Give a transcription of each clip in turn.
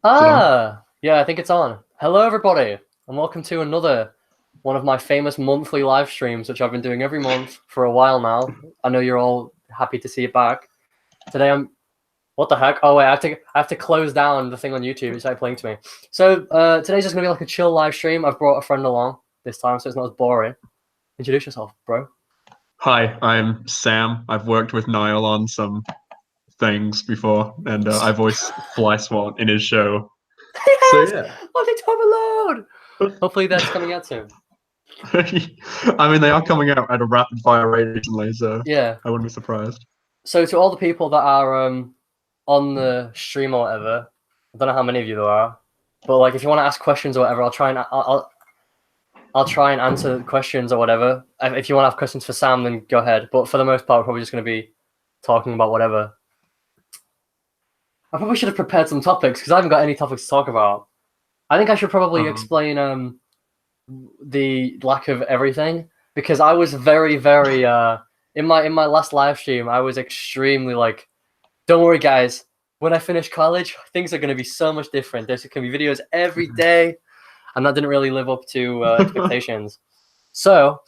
Is it on? Yeah, I think it's on. Hello, everybody, and welcome to another one of my famous monthly live streams, which I've been doing every month for a while now. I know you're all happy to see it back. Today I'm. What the heck? Oh wait, I have to close down the thing on YouTube. It started playing to me. So today's just gonna be like a chill live stream. I've brought a friend along this time, so it's not as boring. Introduce yourself, bro. Hi, I'm Sam. I've worked with Niall on some things before, and I voice Fly Swan in his show. So Yes! yeah. Oh, they Tom alone. Hopefully that's coming out soon. I mean, they are coming out at a rapid fire rate recently, so Yeah. I wouldn't be surprised. So to all the people that are on the stream or whatever, I don't know how many of you there are, but like if you want to ask questions or whatever, I'll try and answer questions or whatever. If you want to have questions for Sam, then go ahead. But for the most part, we're probably just going to be talking about whatever. I probably should have prepared some topics because I haven't got any topics to talk about. I think I should probably explain the lack of everything because I was very in my last live stream I was extremely like, don't worry guys, when I finish college things are going to be so much different. There's going to be videos every day, and that didn't really live up to expectations. So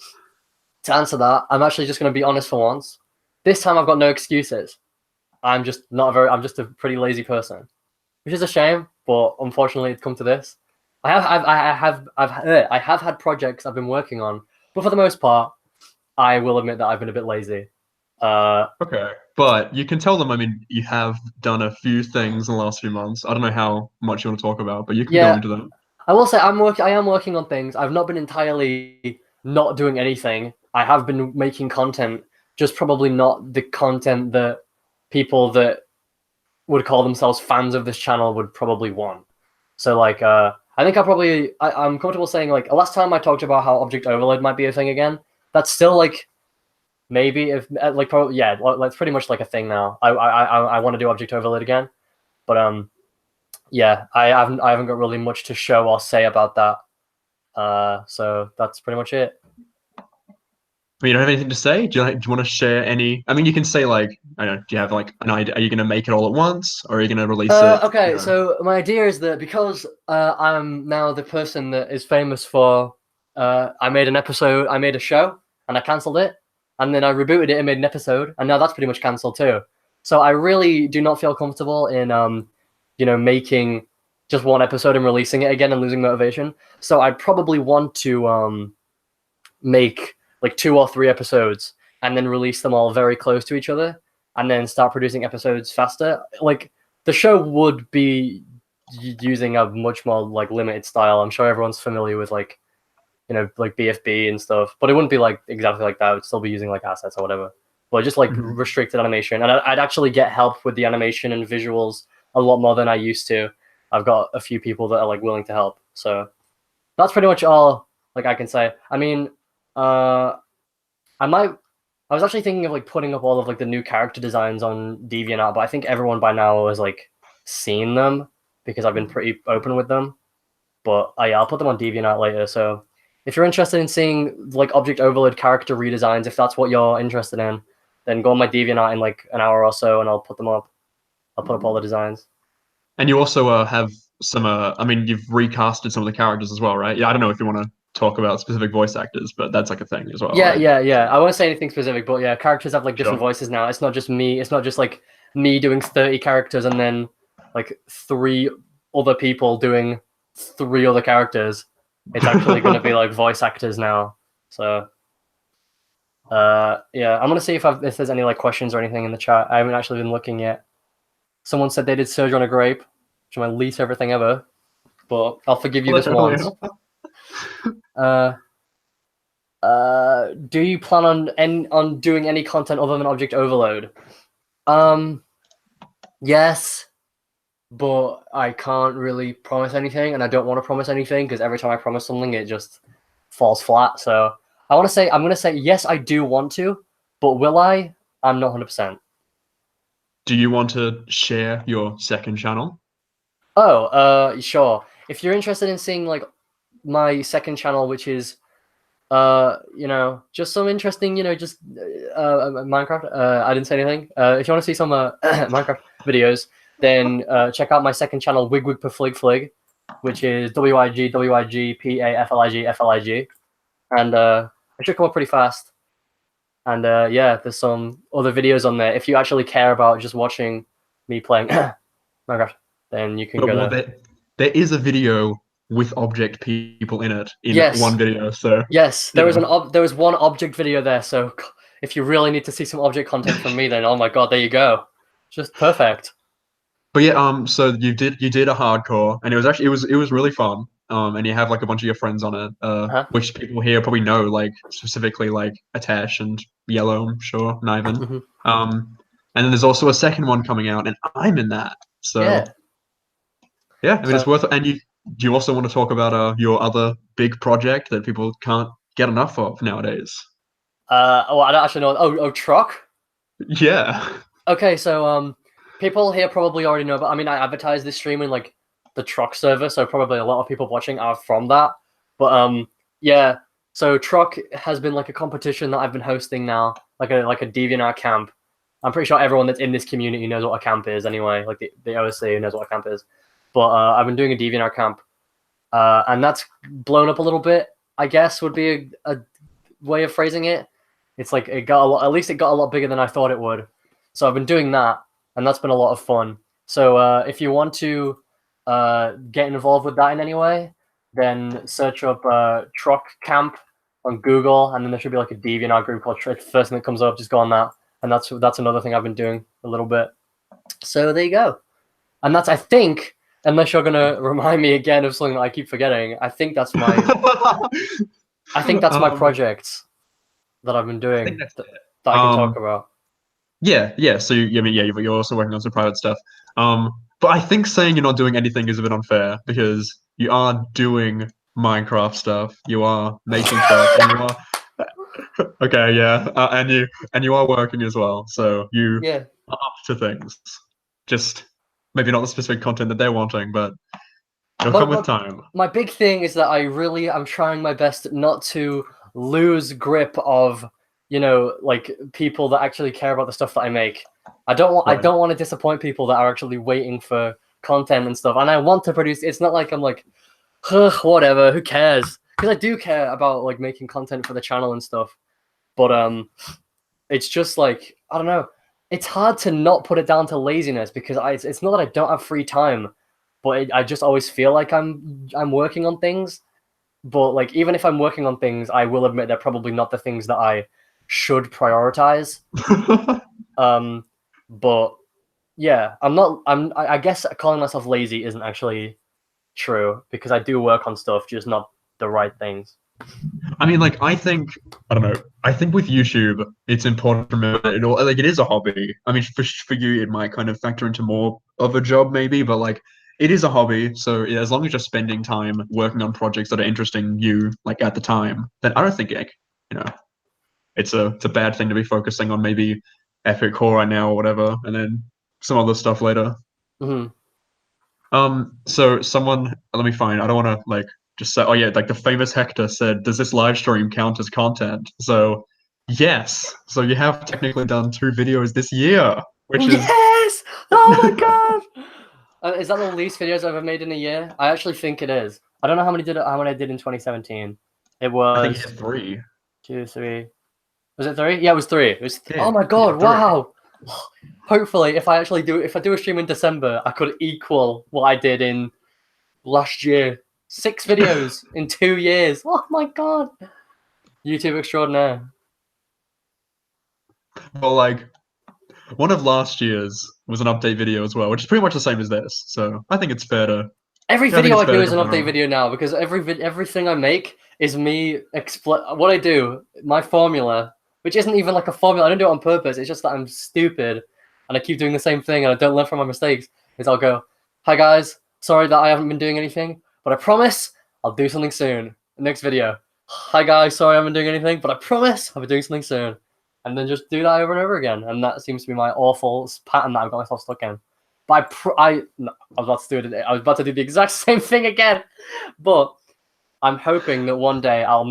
to answer that, I'm actually just going to be honest for once. This time I've got no excuses. I'm just a pretty lazy person, which is a shame, but unfortunately it's come to this. I have had projects I've been working on, but for the most part, I will admit that I've been a bit lazy. Okay, but you can tell them. I mean, you have done a few things in the last few months. I don't know how much you want to talk about, but you can go Yeah, into them. I will say I am working on things. I've not been entirely not doing anything. I have been making content, just probably not the content that people that would call themselves fans of this channel would probably want. So like, I think I'm comfortable saying like last time I talked about how object overload might be a thing again. That's still like maybe if like probably yeah, that's pretty much like a thing now. I want to do object overload again, but yeah, I haven't got really much to show or say about that. So that's pretty much it. You don't have anything to say? Do you want to share any? I mean, you can say like, I don't know, do you have like an idea? Are you going to make it all at once, or are you going to release it? Okay, so my idea is that because I'm now the person that is famous for, I made a show, and I cancelled it, and then I rebooted it and made an episode, and now that's pretty much cancelled too. So I really do not feel comfortable in, making just one episode and releasing it again and losing motivation. So I'd probably want to make like 2 or 3 episodes and then release them all very close to each other and then start producing episodes faster. Like the show would be using a much more like limited style. I'm sure everyone's familiar with like, like BFB and stuff, but it wouldn't be like exactly like that. It would still be using like assets or whatever, but just like restricted animation. And I'd actually get help with the animation and visuals a lot more than I used to. I've got a few people that are like willing to help. So that's pretty much all like I can say. I mean, I was actually thinking of like putting up all of like the new character designs on DeviantArt, but I think everyone by now has like seen them because I've been pretty open with them. But yeah, I'll put them on DeviantArt later. So if you're interested in seeing like object overload character redesigns, if that's what you're interested in, then go on my DeviantArt in like an hour or so, and I'll put them up. I'll put up all the designs. And you also have some. I mean, you've recasted some of the characters as well, right? Yeah, I don't know if you want to talk about specific voice actors, but that's like a thing as well, Yeah, right? yeah. I won't say anything specific, but yeah, characters have like different Sure. voices now. It's not just me. It's not just like me doing 30 characters and then like 3 other people doing 3 other characters. It's actually going to be like voice actors now. So, yeah, I'm gonna see if there's any like questions or anything in the chat. I haven't actually been looking yet. Someone said they did Surge on a Grape, which is my least favorite thing ever, but I'll forgive you this once. Do you plan on doing any content other than object overload? Yes, but I can't really promise anything, and I don't want to promise anything because every time I promise something, it just falls flat. So I'm gonna say yes, I do want to, but will I? I'm not 100%. Do you want to share your second channel? Oh, sure. If you're interested in seeing like my second channel, which is just some interesting, Minecraft. I didn't say anything. If you want to see some Minecraft videos, then check out my second channel, Wig Wig Flig Flig, which is WIGWIGPAFLIG, and it should come up pretty fast. And yeah, there's some other videos on there. If you actually care about just watching me playing Minecraft, then you can go there. There is a video with object people in it in Yes. one video. So yes, there was one object video there. So if you really need to see some object content from me, then oh my god, there you go, just perfect. But yeah, so you did a hardcore, and it was really fun. And you have like a bunch of your friends on it, which people here probably know, like specifically like Atash and Yellow, I'm sure, and Ivan. Mhm. And then there's also a second one coming out, and I'm in that. So yeah, I mean it's worth it. And do you also want to talk about your other big project that people can't get enough of nowadays? Oh, I don't actually know. Oh, Truck. Yeah. Okay, so people here probably already know, but I mean, I advertise this stream in like the Truck server, so probably a lot of people watching are from that. But yeah, so Truck has been like a competition that I've been hosting now, like a DeviantArt camp. I'm pretty sure everyone that's in this community knows what a camp is anyway, like the OSC knows what a camp is. But I've been doing a DeviantArt camp, and that's blown up a little bit, I guess would be a way of phrasing it. It's like it got a lot, at least it got a lot bigger than I thought it would. So I've been doing that, and that's been a lot of fun. So if you want to get involved with that in any way, then search up Truck Camp on Google, and then there should be like a DeviantArt group called Truck. First thing that comes up, just go on that, and that's another thing I've been doing a little bit. So there you go, and that's, I think, unless you're gonna remind me again of something that I keep forgetting, I think that's my my projects that I've been doing that I can talk about. Yeah. So you're also working on some private stuff. But I think saying you're not doing anything is a bit unfair, because you are doing Minecraft stuff, you are making stuff, and you are okay, yeah, and you are working as well. So you are up to things. Just maybe not the specific content that they're wanting, but it'll come with time. My big thing is that I'm trying my best not to lose grip of, you know, like people that actually care about the stuff that I make. I don't want to disappoint people that are actually waiting for content and stuff. And I want to produce. It's not like I'm like, whatever, who cares? Because I do care about like making content for the channel and stuff. But it's just like, I don't know. It's hard to not put it down to laziness, because it's not that I don't have free time, but I just always feel like I'm working on things. But like, even if I'm working on things, I will admit they're probably not the things that I should prioritize. But yeah, I guess calling myself lazy isn't actually true, because I do work on stuff, just not the right things. I mean, like, I think with YouTube, it's important to remember that it is a hobby. I mean, for you, it might kind of factor into more of a job maybe, but like, it is a hobby. So yeah, as long as you're spending time working on projects that are interesting you, like at the time, then I don't think, like, you know, it's a bad thing to be focusing on maybe Epic Core right now or whatever, and then some other stuff later. So someone, let me find. I don't want to like just say, oh yeah, like the famous Hector said, does this live stream count as content? So yes. So you have technically done 2 videos this year, which is oh my god. Is that the least videos I've ever made in a year? I actually think it is. I don't know how many I did in 2017. It was, I think it's 3. 2, 3. Was it 3? Yeah, it was 3. It was Yeah, oh my god, yeah, wow. Hopefully, if I do a stream in December, I could equal what I did in last year. 6 videos in 2 years. Oh my god. YouTube extraordinaire. Well, like, one of last year's was an update video as well, which is pretty much the same as this. So I think it's fair to... Every video I do is an update video now, because everything I make is me what I do, my formula, which isn't even like a formula. I don't do it on purpose. It's just that I'm stupid and I keep doing the same thing and I don't learn from my mistakes. Is I'll go, hi guys, sorry that I haven't been doing anything, but I promise I'll do something soon. Next video, hi guys, sorry I haven't been doing anything, but I promise I'll be doing something soon. And then just do that over and over again. And that seems to be my awful pattern that I've got myself stuck in. But I was about to do the exact same thing again. But I'm hoping that one day I'll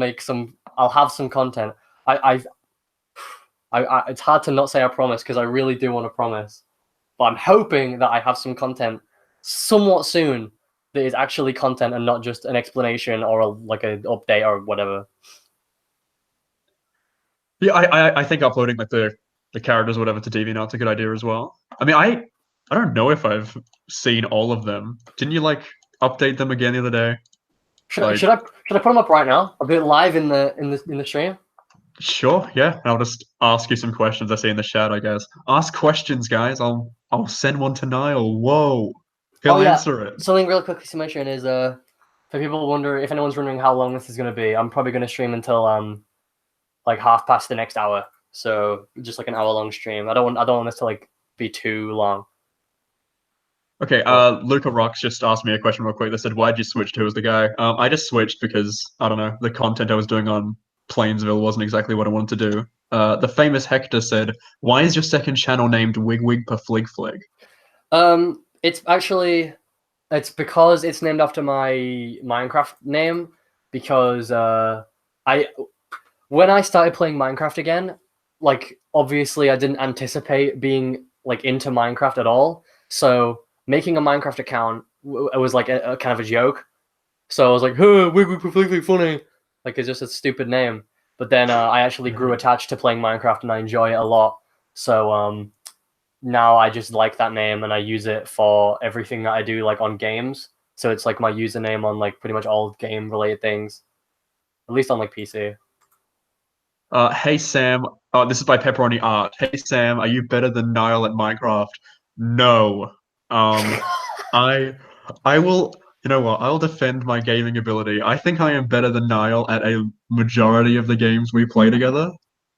have some content. It's hard to not say I promise, because I really do want to promise. But I'm hoping that I have some content somewhat soon that is actually content and not just an explanation or like an update or whatever. Yeah, I think uploading like the characters or whatever to DeviantArt's a good idea as well. I mean, I don't know if I've seen all of them. Didn't you like update them again the other day? Like, Should I put them up right now? I'll do it live in the stream. sure, yeah. And I'll just ask you some questions I see in the chat, I guess. Ask questions, guys. I'll send one to Niall. Whoa. He'll answer it. Something really quickly to mention is for people wonder if anyone's wondering how long this is gonna be, I'm probably gonna stream until like half past the next hour. So just like an hour-long stream. I don't want this to like be too long. Okay, Luca Rocks just asked me a question real quick. They said, why'd you switch to who was the guy? I just switched because, I don't know, the content I was doing on Plainsville wasn't exactly what I wanted to do. The famous Hector said, why is your second channel named Wig Wig Per Flig Flig? It's because it's named after my Minecraft name, because when I started playing Minecraft again, like obviously I didn't anticipate being like into Minecraft at all. So making a Minecraft account it was like a kind of a joke. So I was like, "Huh, Wig Wig Per Flig Flig funny," like it's just a stupid name. But then I actually grew attached to playing Minecraft and I enjoy it a lot. So now I just like that name and I use it for everything that I do, like on games. So it's like my username on like pretty much all game related things, at least on like PC. Hey Sam, this is by Pepperoni Art. Hey Sam, are you better than Niall at Minecraft? No. I I will, you know what? I'll defend my gaming ability. I think I am better than Niall at a majority of the games we play together,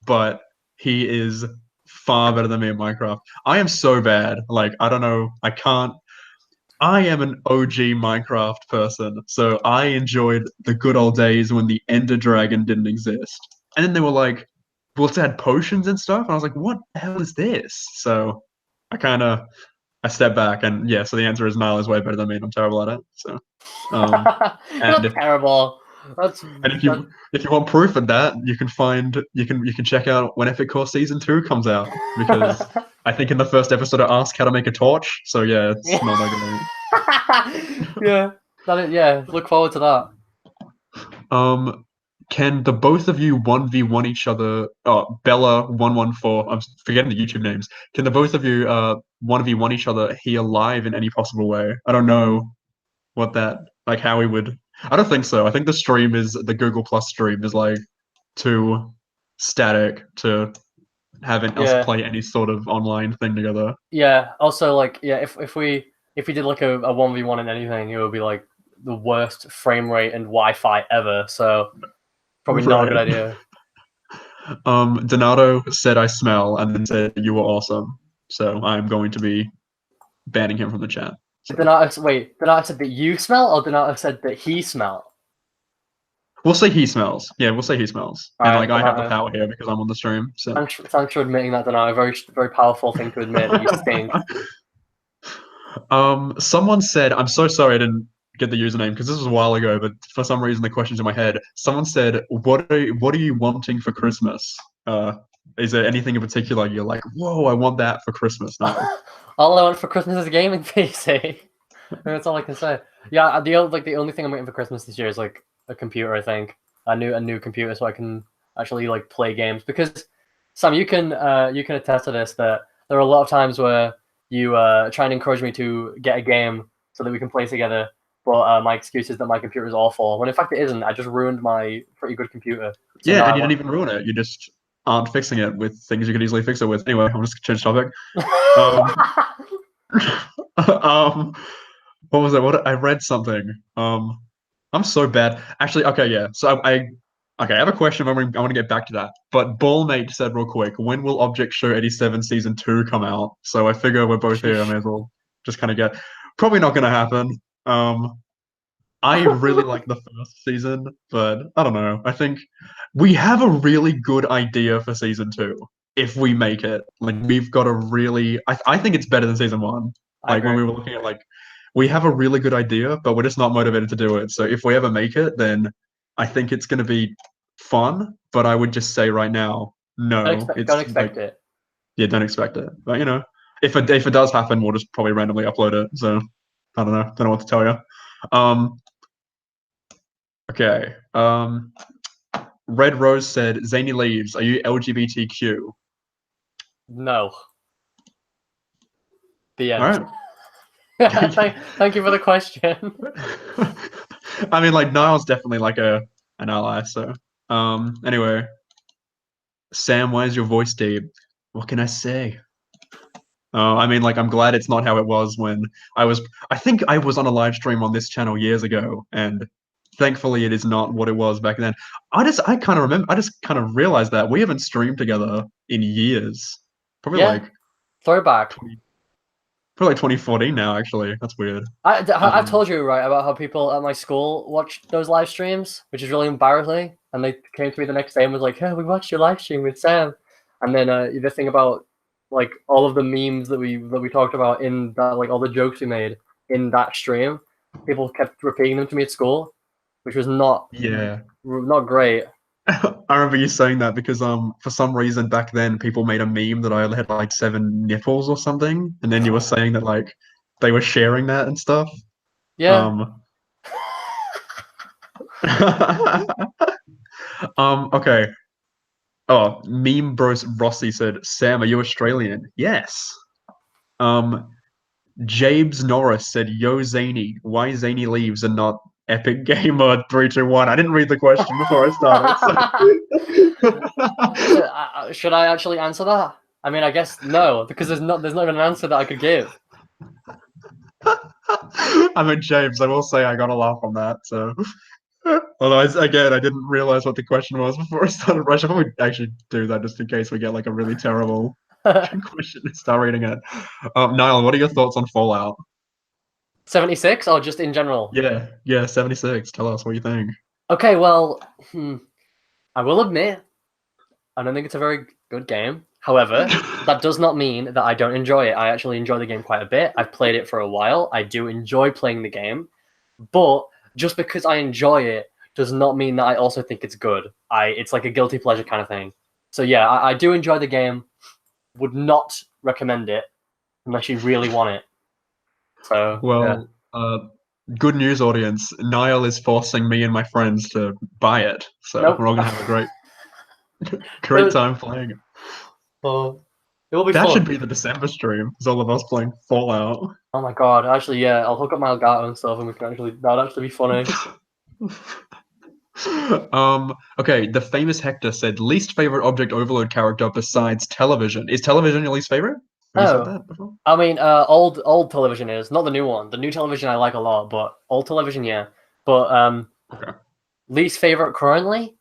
but he is far better than me at Minecraft. I am so bad. Like, I don't know. I can't. I am an OG Minecraft person, so I enjoyed the good old days when the Ender Dragon didn't exist. And then they were like, well, it had potions and stuff, and I was like, what the hell is this? So I kind of I step back, and yeah. So the answer is Niall is way better than me, and I'm terrible at it. So, Not and terrible. That's and if you want proof of that, you can check out when Epic Core Season 2 comes out, because I think in the first episode I asked how to make a torch. So yeah, it's not that good. Yeah, look forward to that. Can the both of you 1v1 each other? Oh, Bella114. I'm forgetting the YouTube names. Can the both of you 1v1 each other here live in any possible way? I don't know what that like how we would. I don't think so. I think the Google Plus stream is like too static to having us play any sort of online thing together. Yeah. Also, like, yeah, if we did like a 1v1 in anything, it would be like the worst frame rate and Wi-Fi ever. So probably not a good idea. Donato said I smell and then said you were awesome. So I'm going to be banning him from the chat. So. Donato said that you smell, or Donato said that he smelled? We'll say he smells. Yeah, we'll say he smells. All and right, like I have the power here because I'm on the stream. So thanks for admitting that, Donato. Very powerful thing to admit that you stink. Someone said, I'm so sorry I didn't get the username because this was a while ago, but for some reason the question's in my head. Someone said, what are you wanting for Christmas? Is there anything in particular you're like, whoa, I want that for Christmas now? All I want for Christmas is a gaming PC. That's all I can say. Yeah, the only thing I'm waiting for Christmas this year is like a computer. I think a new computer so I can actually like play games. Because Sam, you can attest to this, that there are a lot of times where you try and encourage me to get a game so that we can play together, but my excuse is that my computer is awful. When in fact it isn't. I just ruined my pretty good computer. So yeah, and you didn't even ruin it. You just aren't fixing it with things you could easily fix it with. Anyway, I'm just change topic. What was that? What I read something. I'm so bad. Actually, okay, yeah. So I have a question. I want to get back to that. But Ballmate said real quick, when will Object Show 87 Season 2 come out? So I figure we're both here. I may as well just kind of get. Probably not going to happen. I really like the first season, but I don't know. I think we have a really good idea for Season 2 if we make it. Like we've got a really. I think it's better than Season 1. Like when we were looking at like. We have a really good idea, but we're just not motivated to do it. So if we ever make it, then I think it's going to be fun. But I would just say right now, no. Don't expect it. Yeah, don't expect it. But you know, If it does happen, we'll just probably randomly upload it. So I don't know what to tell you. Okay. Red Rose said, XanyLeaves, are you LGBTQ? No. The All end. right. Thank you for the question. I mean, like Niall's definitely like an ally. So, anyway, Sam, why is your voice deep? What can I say? I mean, like, I'm glad it's not how it was when I think I was on a live stream on this channel years ago, and thankfully it is not what it was back then. I just kind of realized that we haven't streamed together in years. Probably Yeah. like Throwback. probably like 2014 now, actually. That's weird. I've told you, right, about how people at my school watched those live streams, which is really embarrassing. And they came to me the next day and was like, "Hey, we watched your live stream with Sam." And then the thing about like all of the memes that we talked about in that, like all the jokes we made in that stream, people kept repeating them to me at school, which was not Yeah. great. I remember you saying that because for some reason back then people made a meme that I had like 7 nipples or something, and then you were saying that like they were sharing that and stuff. Yeah. Um okay. Oh, meme bros Rossi said, Sam, are you Australian? Yes. Um Jabes Norris said, Yo Zany, why XanyLeaves and not Epic Gamer 321? I didn't read the question before I started. Should I actually answer that? I mean, I guess no, because there's not even an answer that I could give. I mean, James, I will say I got a laugh on that. So, although again, I didn't realize what the question was before I started rushing. I would actually do that just in case we get like a really terrible question and start reading it. Niall, what are your thoughts on Fallout? 76 or just in general? Yeah, 76. Tell us what you think. Okay, well, I will admit, I don't think it's a very good game. However, that does not mean that I don't enjoy it. I actually enjoy the game quite a bit. I've played it for a while. I do enjoy playing the game. But just because I enjoy it does not mean that I also think it's good. It's like a guilty pleasure kind of thing. So yeah, I do enjoy the game. Would not recommend it unless you really want it. So yeah. Well, good news, audience. Niall is forcing me and my friends to buy it, so Nope. we're all gonna have a great time playing it. Well, it will be That fun. should be the December stream. It's all of us playing Fallout. Oh my god! Actually, yeah, I'll hook up my Elgato and stuff, and we can that'd actually be funny. Okay, the famous Hector said least favorite object overload character besides television. Is television your least favorite? Have you said Oh, that before? I mean, old television is not the new one. The new television I like a lot, but old television, yeah. But Okay. least favorite currently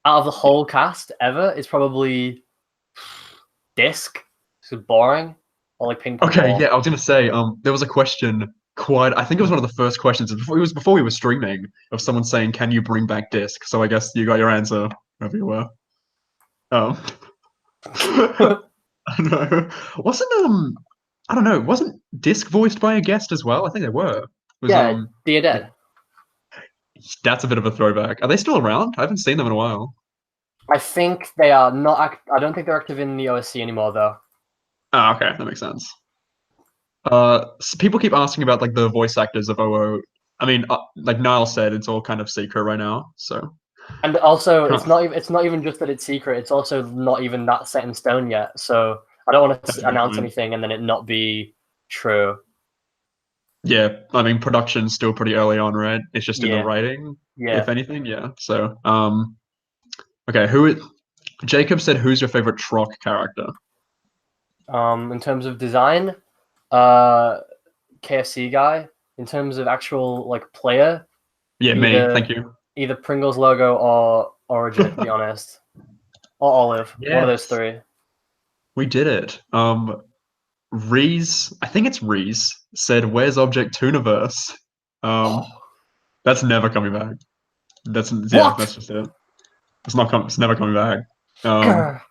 out of the whole cast ever is probably Disc. It's boring, or like ping pong Okay, ball. yeah, I was gonna say, there was a question I think it was one of the first questions before we were streaming of someone saying, "Can you bring back Disc?" So I guess you got your answer wherever you were. Um, I don't know. I don't know. Wasn't Disc voiced by a guest as well? I think they were. It was Yeah, Dear yeah, Dead. that's a bit of a throwback. Are they still around? I haven't seen them in a while. I think they are not. I don't think they're active in the OSC anymore, though. Ah, okay, that makes sense. So people keep asking about like the voice actors of OO. I mean, like Niall said, it's all kind of secret right now. So, And also, can't, it's not even just that it's secret. It's also not even that set in stone yet. So I don't want that's a to good announce point. anything and then it not be true. Yeah, I mean, production's still pretty early on, right? It's just in the Yeah, writing, yeah. if anything. Yeah. So, okay, Jacob said, who's your favorite Troc character? In terms of design, uh, KFC guy. In terms of actual like player, Yeah, me. Thank you. either Pringles logo or Origin, to be honest, or Olive. One of those Yes, three. we did it. Reese, I think it's Reese, said, "Where's Object Tuniverse?" Um, that's never coming back. Yeah, What? that's just it. It's never coming back. Um,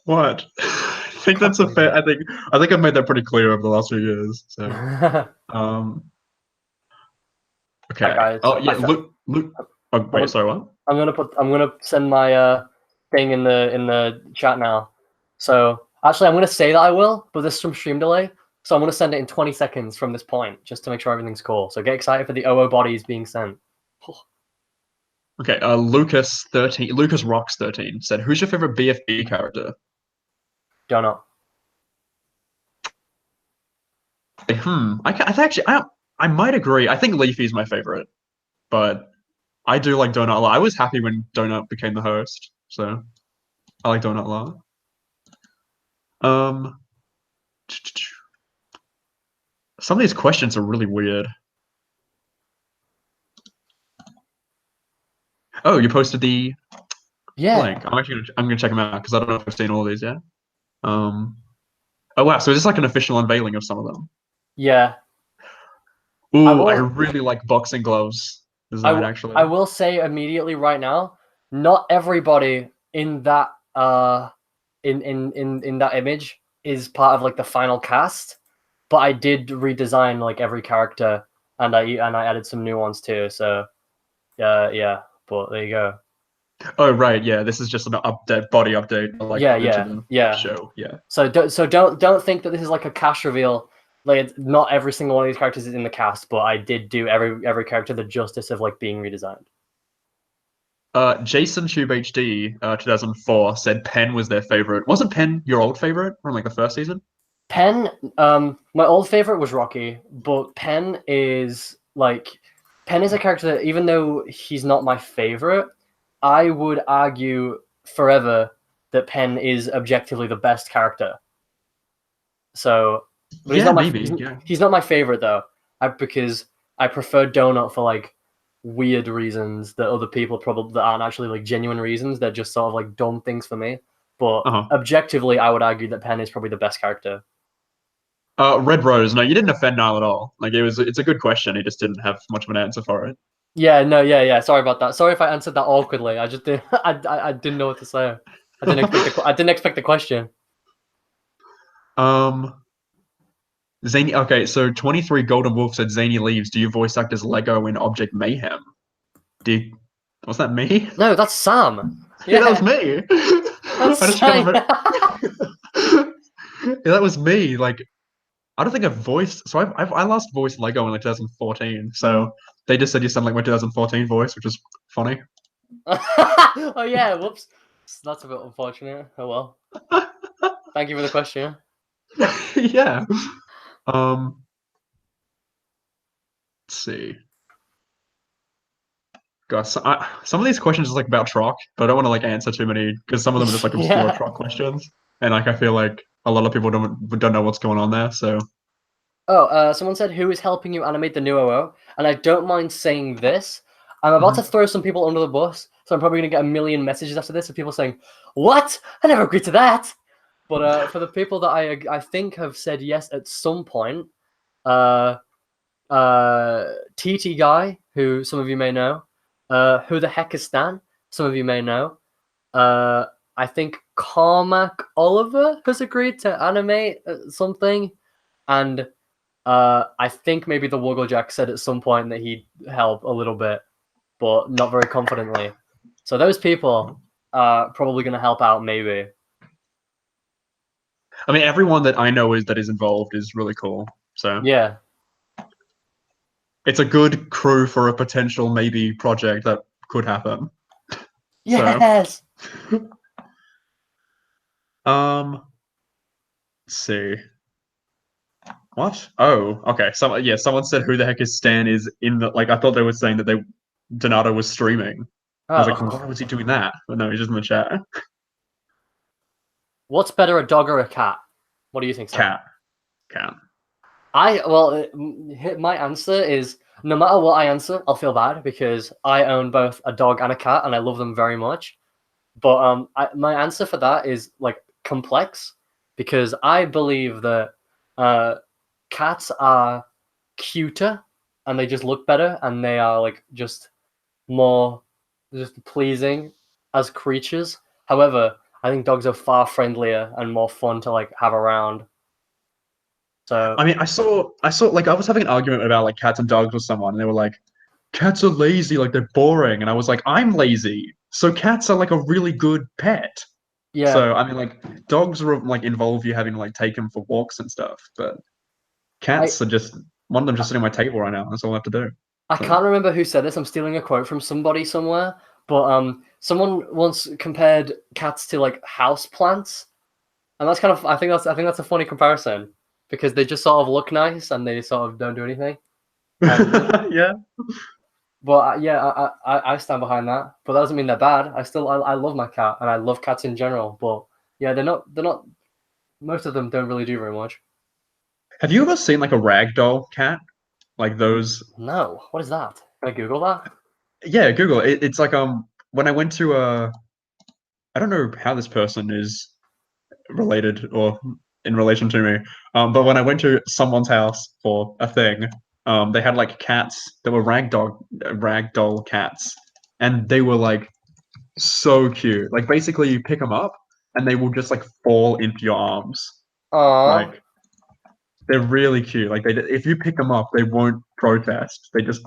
what? I think that's a fair. I think I've made that pretty clear over the last few years. So, um, Right, okay. guys. Oh yeah, look. Oh wait, sorry, what? I'm gonna send my thing in the chat now. So actually, I'm going to say that I will, but there's some stream delay. So I'm going to send it in 20 seconds from this point, just to make sure everything's cool. So get excited for the OO bodies being sent. Okay, Lucas Rocks 13 said, "Who's your favorite BFB character?" Donut. I might agree. I think Leafy's my favorite, but I do like Donut a lot. I was happy when Donut became the host, so I like Donut a lot. Some of these questions are really weird. Oh, you posted the link. I'm gonna check them out because I don't know if I've seen all of these yet. Oh wow, so is this like an official unveiling of some of them? Yeah. Ooh, I really like boxing gloves design actually. I will say immediately right now, not everybody in that in that image is part of like the final cast, but I did redesign like every character and I added some new ones too. So yeah, but there you go. Oh right, yeah. This is just an update, body update. Like yeah. Show, yeah. So don't think that this is like a cast reveal. Like not every single one of these characters is in the cast, but I did do every character the justice of like being redesigned. Jason Tube HD 2004 said Penn was their favorite. Wasn't Penn your old favorite from like the first season? Penn, my old favorite was Rocky, but Penn is a character that even though he's not my favorite, I would argue forever that Penn is objectively the best character. So, but he's not my favorite though, because I prefer Donut for like weird reasons that other people probably that aren't actually like genuine reasons. They're just sort of like dumb things for me. But objectively, I would argue that Penn is probably the best character. Red Rose. No, you didn't offend Niall at all. Like it's a good question. He just didn't have much of an answer for it. Yeah, no, yeah. Sorry about that. Sorry if I answered that awkwardly. I just didn't. I didn't know what to say. I didn't expect the question. Zany. Okay, so 23 Golden Wolf said XanyLeaves. Do you voice act as Lego in Object Mayhem? Was that me? No, that's Sam. Yeah, that was me. That's I just remember. Yeah, that was me. Like, I don't think I've voiced. So I last voiced Lego in like 2014. So they just said you sound like my 2014 voice, which is funny. Oh yeah, whoops. That's a bit unfortunate. Oh well. Thank you for the question. Yeah. Let's see. Gosh, some of these questions are like about Troc, but I don't want to like answer too many because some of them are just like obscure Troc questions, and like I feel like a lot of people don't know what's going on there. So. Oh, someone said, "Who is helping you animate the new OO?" And I don't mind saying this. I'm about to throw some people under the bus, so I'm probably gonna get a million messages after this of people saying, "What? I never agreed to that." But for the people that I think have said yes at some point, TT Guy, who some of you may know, who the heck is Stan? Some of you may know. I think Cormac Oliver has agreed to animate something, and I think maybe the Wugglejack said at some point that he'd help a little bit, but not very confidently. So those people are probably going to help out, maybe. I mean, everyone that I know that is involved is really cool. So yeah, it's a good crew for a potential maybe project that could happen. Yes. So. Let's see. What? Oh, okay. Someone said who the heck is Stan is in the like. I thought they were saying that Donato was streaming. I was like, why was he doing that? But no, he's just in the chat. What's better, a dog or a cat? What do you think, Sam? Cat. My answer is no matter what I answer, I'll feel bad because I own both a dog and a cat, and I love them very much. But my answer for that is like complex because I believe that cats are cuter and they just look better and they are like just more just pleasing as creatures. However, I think dogs are far friendlier and more fun to like have around. So I mean, I saw like I was having an argument about like cats and dogs with someone, and they were like, "Cats are lazy, like they're boring," and I was like, "I'm lazy, so cats are like a really good pet." Yeah, So I mean, like dogs like involve you having to like take them for walks and stuff, but I cats are just one of them just sitting on my table right now. That's all I have to do. I So can't remember who said this. I'm stealing a quote from somebody somewhere, but someone once compared cats to like house plants, and that's kind of I think that's a funny comparison because they just sort of look nice and they sort of don't do anything. And yeah. but yeah, I stand behind that. But that doesn't mean they're bad. I love my cat and I love cats in general. But yeah, they're not. Most of them don't really do very much. Have you ever seen like a ragdoll cat? Like those? No, what is that? Can I Google that? Yeah, Google. It's like when I went to I don't know how this person is related or in relation to me. But when I went to someone's house for a thing, they had like cats that were ragdoll cats, and they were like so cute. Like basically, you pick them up and they will just like fall into your arms. Aww. Like they're really cute. Like if you pick them up, they won't protest. They just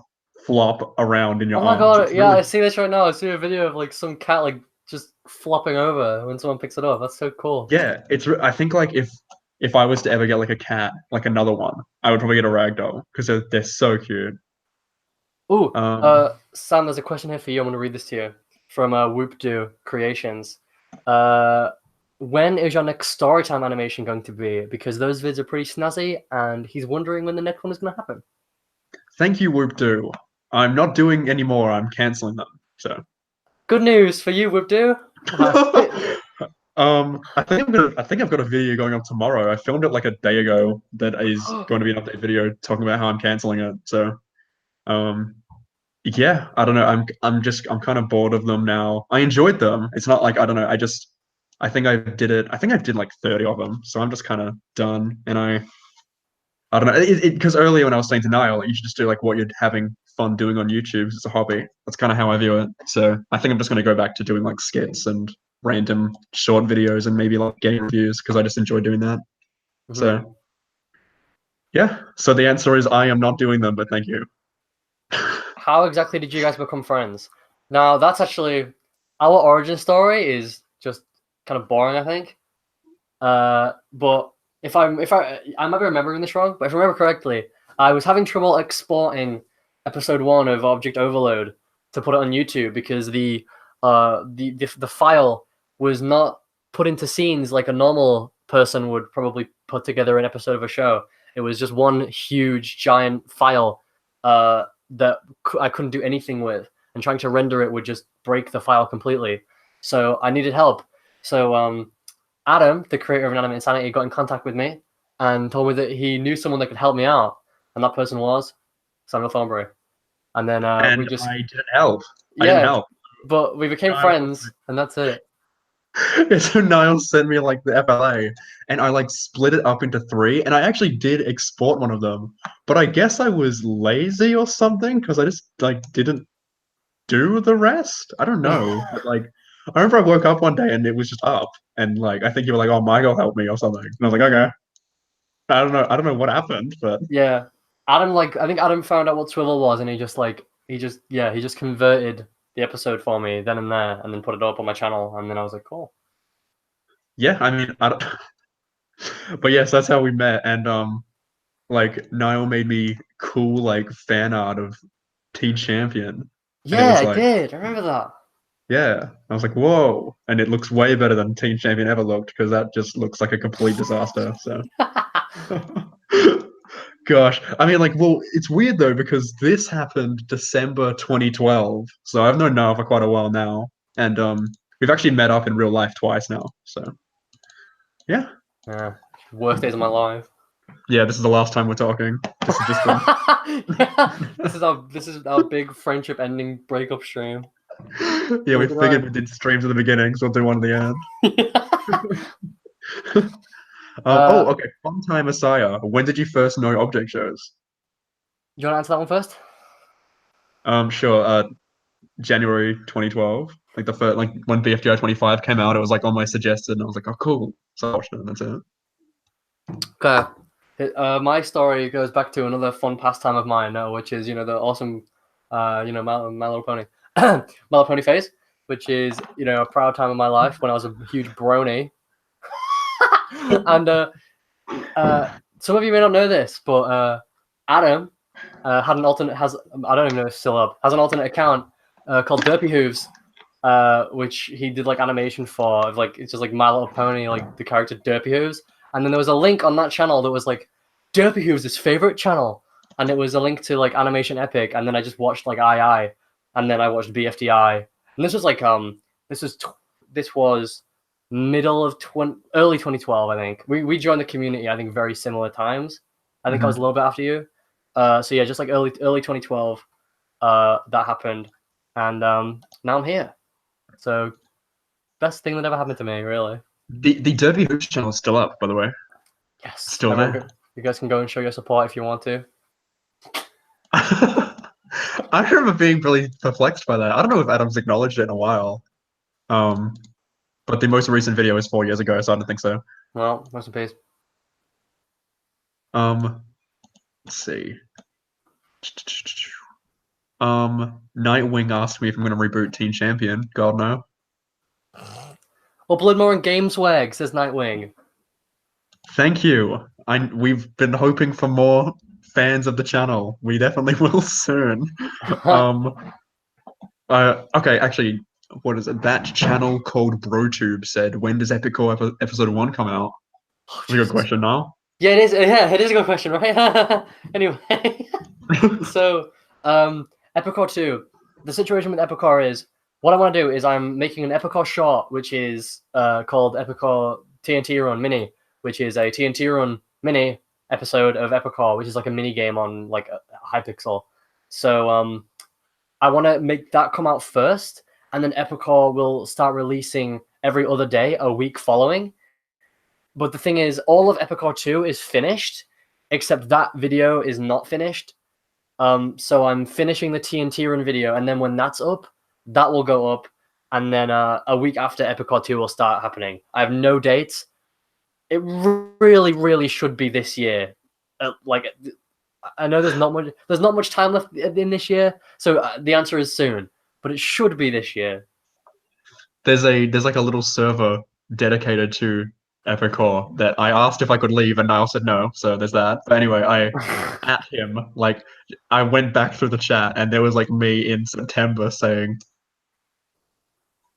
flop around in your Oh my arms. god, It's yeah, really I see this right now. I see a video of like some cat like just flopping over when someone picks it up. That's so cool. yeah. I think like if I was to ever get like a cat, like another one, I would probably get a ragdoll because they're so cute. Ooh, Um, Sam, there's a question here for you. I'm gonna read this to you from Whoop Creations. Uh, when is your next Storytime animation going to be? Because those vids are pretty snazzy, and he's wondering when the next one is gonna happen. Thank you, Whoop Doo. I'm not doing any more. I'm canceling them. So, Good news for you, Whoop. I think I've got a video going up tomorrow. I filmed it like a day ago. That is going to be an update video talking about how I'm canceling it. So, um, yeah, I don't know. I'm kind of bored of them now. I enjoyed them. It's not like I don't know. I think I did it. I think I did like 30 of them. So I'm just kind of done. And I don't know. Because earlier when I was saying to Niall, like, you should just do like what you're having fun doing on YouTube. It's a hobby. That's kind of how I view it. So I think I'm just going to go back to doing like skits and random short videos and maybe like game reviews because I just enjoy doing that. Mhm. So yeah. So the answer is I am not doing them, but thank you. How exactly did you guys become friends? Now, that's actually our origin story is just kind of boring, I think. But I might be remembering this wrong, but if I remember correctly, I was having trouble exporting episode 1 of Object Overload to put it on YouTube because the file was not put into scenes like a normal person would probably put together an episode of a show. It was just one huge giant file that I couldn't do anything with, and trying to render it would just break the file completely. So I needed help. So Adam, the creator of Inanimate Insanity, got in contact with me and told me that he knew someone that could help me out, and that person was Samuel Thornbury. And then we And just I didn't help. I didn't yeah, help. but we became friends, and that's it. So Niall sent me like the FLA, and I like split it up into three, and I actually did export one of them, but I guess I was lazy or something because I just like didn't do the rest. I don't know, but like I remember I woke up one day and it was just up, and like I think you were like, "Oh, Michael, help me" or something, and I was like, "Okay." I don't know what happened, but Yeah, Adam I think Adam found out what Swivel was, and he just converted the episode for me then and there, and then put it up on my channel, and then I was like, cool. yeah, I mean, I don't, but yes, that's how we met, and like Niall made me cool like fan art of T Champion, and it Yeah, was I like. did. I remember that. Yeah, I was like, whoa, and it looks way better than Team Champion ever looked because that just looks like a complete disaster. So, gosh, I mean, like, well, it's weird though because this happened December 2012, so I've known Niall for quite a while now, and we've actually met up in real life twice now. So, yeah, Yeah, worst days of my life. yeah, this is the last time we're talking. This is just the Yeah, this is our big friendship ending breakup stream. yeah. We Look at figured that. we did streams at the beginning, so we'll do one at the end. uh, Okay. Fun time Messiah. When did you first know object shows? you want to answer that one first? Sure. January 2012. Like the first, like when BFGI 25 came out, it was like on my suggested, and I was like, oh, cool. So I watched it, and that's it. Okay. My story goes back to another fun pastime of mine, which is the awesome, My Little Pony, My Little Pony phase. which is a proud time of my life when I was a huge brony. And some of you may not know this, but Adam had an alternate I don't even know if it's still up, has an alternate account called Derpy Hooves, which he did like animation for, like it's just like My Little Pony, like the character Derpy Hooves. And then there was a link on that channel that was like Derpy Hooves' favorite channel, and it was a link to like Animation Epic. And then I just watched like II, and then I watched BFDI, and this was like this was middle of early 2012, I think. We joined the community, I think, very similar times. I think I was a little bit after you. So yeah, just like early 2012, that happened, and now I'm here. So best thing that ever happened to me, really. The Derby Hoops channel is still up, by the way. Yes, still there. You guys can go and show your support if you want to. I remember being really perplexed by that. I don't know if Adam's acknowledged it in a while. But the most recent video was 4 years ago, so I don't think so. Well, rest in peace. Let's see. Nightwing asked me if I'm going to reboot Teen Champion. God, no. Well, Bloodmore and Gameswag, says Nightwing. Thank you. We've been hoping for more fans of the channel. We definitely will soon. Okay, actually, what is it? That channel called BroTube said, when does Epic Core episode 1 come out? That's a good question, Niall. Yeah, it is. Yeah, it is a good question, right? Anyway, so Epicor 2. The situation with Epicor is, what I want to do is I'm making an Epicor short, which is called Epicor TNT Run Mini, which is a TNT Run Mini episode of Epicor, which is like a mini game on like a Hypixel. So I want to make that come out first, and then Epicor will start releasing every other day a week following. But the thing is, all of Epicor 2 is finished, except that video is not finished. So I'm finishing the TNT Run video, and then when that's up, that will go up, and then a week after Epicor 2 will start happening. I have no dates. It really, really should be this year. Like, I know there's not much time left in this year, so the answer is soon. But it should be this year. There's like a little server dedicated to Epicor that I asked if I could leave, and Niall said no. So there's that. But anyway, I at him, like, I went back through the chat, and there was like me in September saying,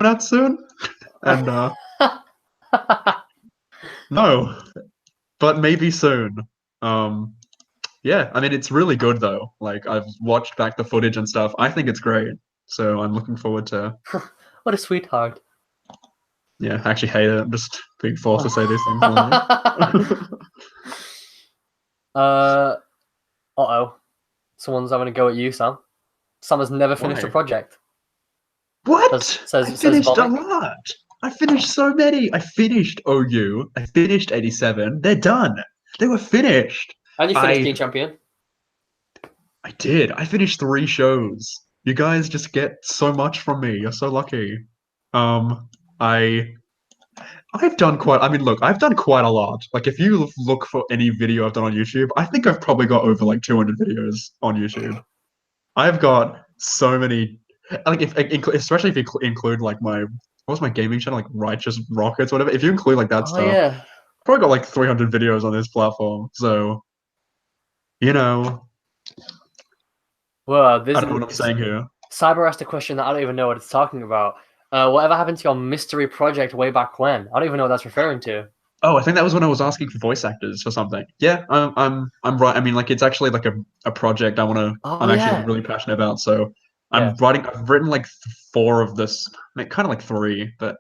"Not soon," and no, but maybe soon. Yeah, I mean, it's really good though. Like, I've watched back the footage and stuff. I think it's great. So I'm looking forward to. What a sweetheart. Yeah, I actually hate it. I'm just being forced to say these things. Uh-oh. Someone's having a go at you, Sam. Sam has never finished a project. What? I finished a lot. I finished so many. I finished OU. I finished 87. They're done. They were finished. And you finished Teen Champion. I did. I finished 3 shows. You guys just get so much from me. You're so lucky. I've done quite. I mean, look, I've done quite a lot. Like, if you look for any video I've done on YouTube, I think I've probably got over like 200 videos on YouTube. I've got so many. Like, especially if you include like what was my gaming channel, like Righteous Rockets, whatever. If you include like that stuff, yeah, probably got like 300 videos on this platform. So, well, I don't know what I'm saying here. Cyber asked a question that I don't even know what it's talking about. Whatever happened to your mystery project way back when? I don't even know what that's referring to. Oh, I think that was when I was asking for voice actors or something. Yeah, I'm right. I mean, like, it's actually like a project I'm actually really passionate about. So I've written like 4 of this, I mean, kind of like 3, but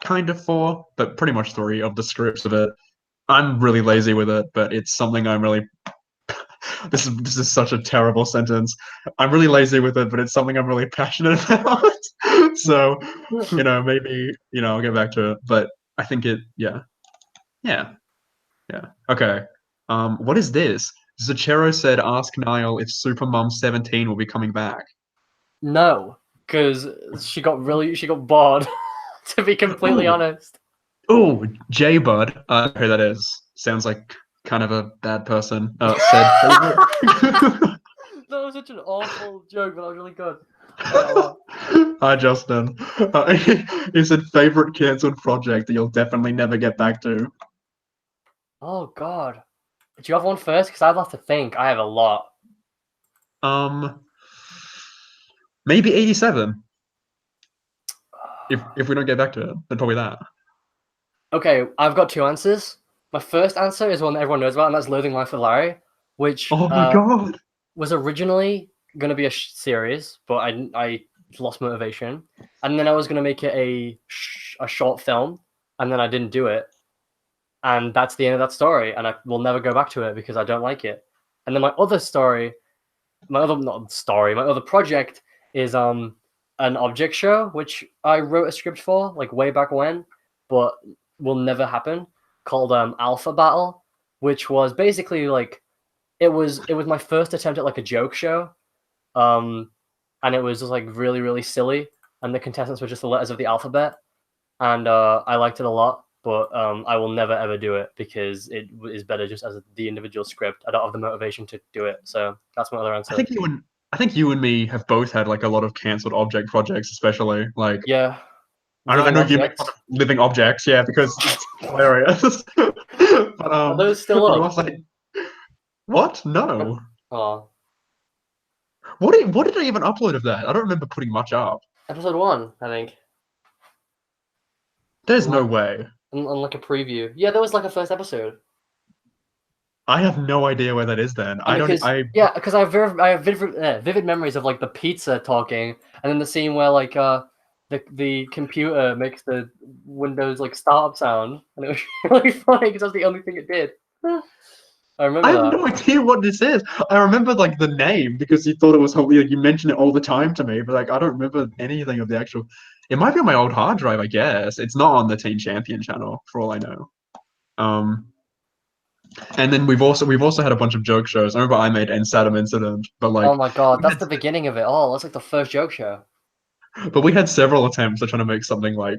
kind of 4, but pretty much 3 of the scripts of it. I'm really lazy with it, but it's something I'm really. This is such a terrible sentence. I'm really lazy with it, but it's something I'm really passionate about. So, maybe, I'll get back to it. But I think yeah. Okay. What is this? Zachero said, ask Niall if Supermom 17 will be coming back. No, because she got bored, to be completely honest. Oh, J-Bud. I don't know who that is. Sounds like kind of a bad person. Said That was such an awful joke, but that was really good. Hi, Justin. Is it favorite cancelled project that you'll definitely never get back to? Oh God. Do you have one first? Because I'd have to think. I have a lot. Um, maybe 87. If we don't get back to it, then probably that. Okay, I've got two answers. My first answer is one that everyone knows about, and that's Loathing Life with Larry, which Oh my god. was originally going to be a series, but I lost motivation, and then I was going to make it a short film, and then I didn't do it, and that's the end of that story, and I will never go back to it because I don't like it. And then my other story, my other project is an object show which I wrote a script for like way back when, but will never happen, called Alpha Battle, which was basically like it was my first attempt at like a joke show, and it was just like really really silly, and the contestants were just the letters of the alphabet, and I liked it a lot, but I will never ever do it because it is better just as the individual script. I don't have the motivation to do it, so that's my other answer. I think you and me have both had like a lot of cancelled object projects, especially like Yeah, I living know you make fun objects. of living objects, yeah, because it's hilarious. But Are those still you up? also what? No. Oh, What did I even upload of that? I don't remember putting much up. episode 1, I think. There's On no like, way. on like a preview. Yeah, there was like a first episode. I have no idea where that is then. And I don't because because I have vivid memories of like the pizza talking, and then the scene where like the computer makes the Windows like startup sound, and it was really funny because that's the only thing it did. I I remember have that. no idea what this is. I remember like the name because you thought it was like you mentioned it all the time to me, but like I don't remember anything of the actual. It might be on my old hard drive, I guess. It's not on the Teen Champion channel, for all I know. Um, and then we've also had a bunch of joke shows. I remember I made Ensadum Incident, but Oh like my god, we that's had, the beginning of it all. That's like the first joke show. but we had several attempts at trying to make something like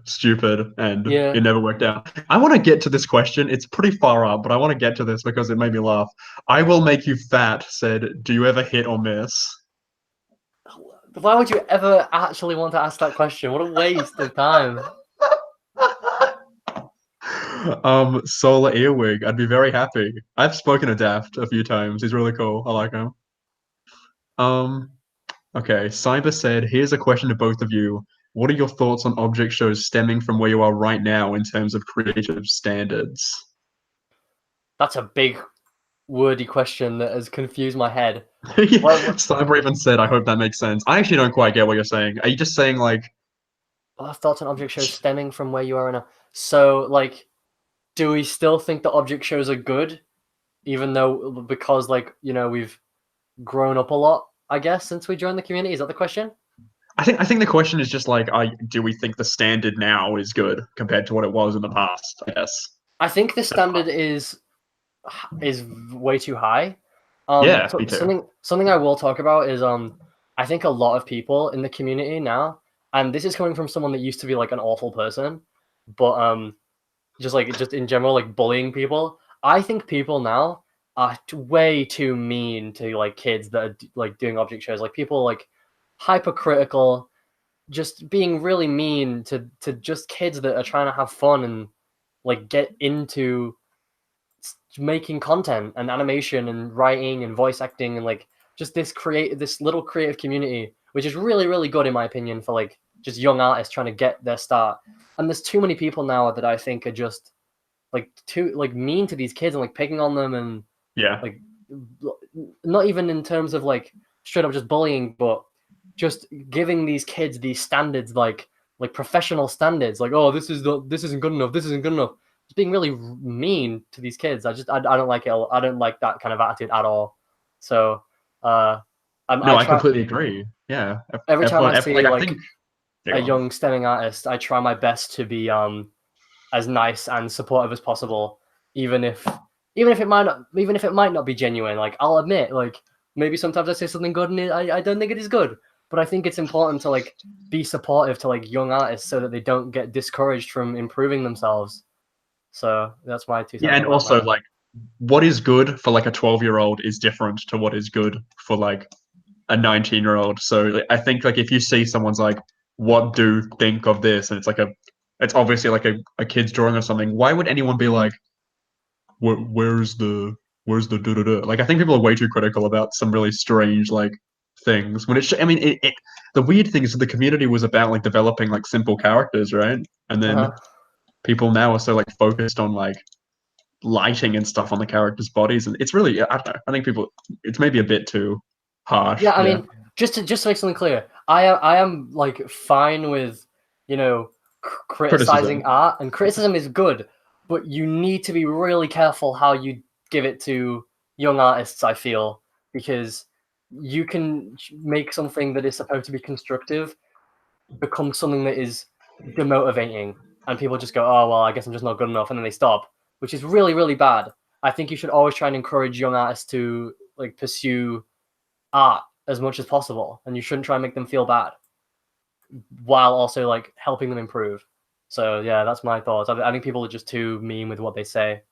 stupid, and Yeah. it never worked out. I want to get to this question. It's pretty far up, but I want to get to this because it made me laugh. I will make you fat said, do you ever hit or miss? Why would you ever actually want to ask that question? What a waste of time. Solar Earwig, I'd be very happy. I've spoken to Daft a few times. He's really cool. I like him. Um, okay. Cyber said, here's a question to both of you. What are your thoughts on object shows stemming from where you are right now in terms of creative standards? That's a big wordy question that has confused my head. Yeah, What Cyber even said, I hope that makes sense. I actually don't quite get what you're saying. Are you just saying like, thoughts on object shows stemming from where you are now? So, like, do we still think that object shows are good, even though because we've grown up a lot, I guess, since we joined the community? Is that the question? I think the question is just like, do we think the standard now is good compared to what it was in the past? I guess. I think the standard is way too high. Yeah, me too. Something I will talk about is I think a lot of people in the community now, and this is coming from someone that used to be like an awful person, but just in general like bullying people. I think people now are way too mean to like kids that are like doing object shows. Like people like hypercritical, just being really mean to just kids that are trying to have fun and like get into making content and animation and writing and voice acting and like just this little creative community, which is really really good in my opinion for like just young artists trying to get their start. And there's too many people now that I think are just like too like mean to these kids and like picking on them and Yeah. like not even in terms of like straight up just bullying, but just giving these kids these standards like professional standards, like oh this isn't good enough, this isn't good enough. Just being really mean to these kids. I don't like it. I don't like that kind of attitude at all. So No, I I try completely agree. Yeah. every time I see Like I like think a yeah. young stemming artist, I try my best to be as nice and supportive as possible, even if even if it might not be genuine. Like I'll admit, like maybe sometimes I say something good and I don't think it is good. But I think it's important to like be supportive to like young artists so that they don't get discouraged from improving themselves. So that's my 2 cents Yeah, on and that also matter. like what is good for like a 12-year-old is different to what is good for like a 19-year-old. So like, I think like if you see someone's like, what do you think of this? And it's obviously like a kid's drawing or something. Why would anyone be like, where's the da-da-da? Like, I think people are way too critical about some really strange like things. When I mean, the weird thing is that the community was about like developing like simple characters, right? And then people now are so like focused on like lighting and stuff on the characters' bodies, and it's really I don't know. I think people it's maybe a bit too harsh. Yeah, I mean, just to make something clear, I am like fine with, you know, criticizing criticism. art, and criticism is good, but you need to be really careful how you give it to young artists, I feel, because you can make something that is supposed to be constructive become something that is demotivating, and people just go, oh well, I guess I'm just not good enough, and then they stop, which is really, really bad. I think you should always try and encourage young artists to like pursue art as much as possible, and you shouldn't try and make them feel bad while also like helping them improve. So yeah, that's my thoughts. I think people are just too mean with what they say.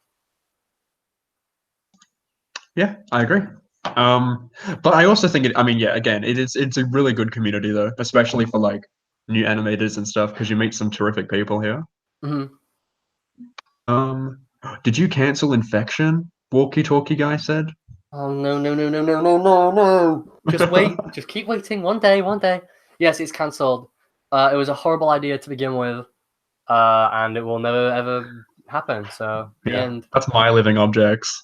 Yeah, I agree. But I also think I mean, yeah, again, it's a really good community though, especially for like new animators and stuff, because you meet some terrific people here. Mm-hmm. Um, did you cancel Infection? Walkie-talkie guy said. Oh no no no no no no no no! Just wait, just keep waiting. One day, one day. Yes, it's cancelled. It was a horrible idea to begin with, and it will never ever happen. So the Yeah, end. that's my living objects.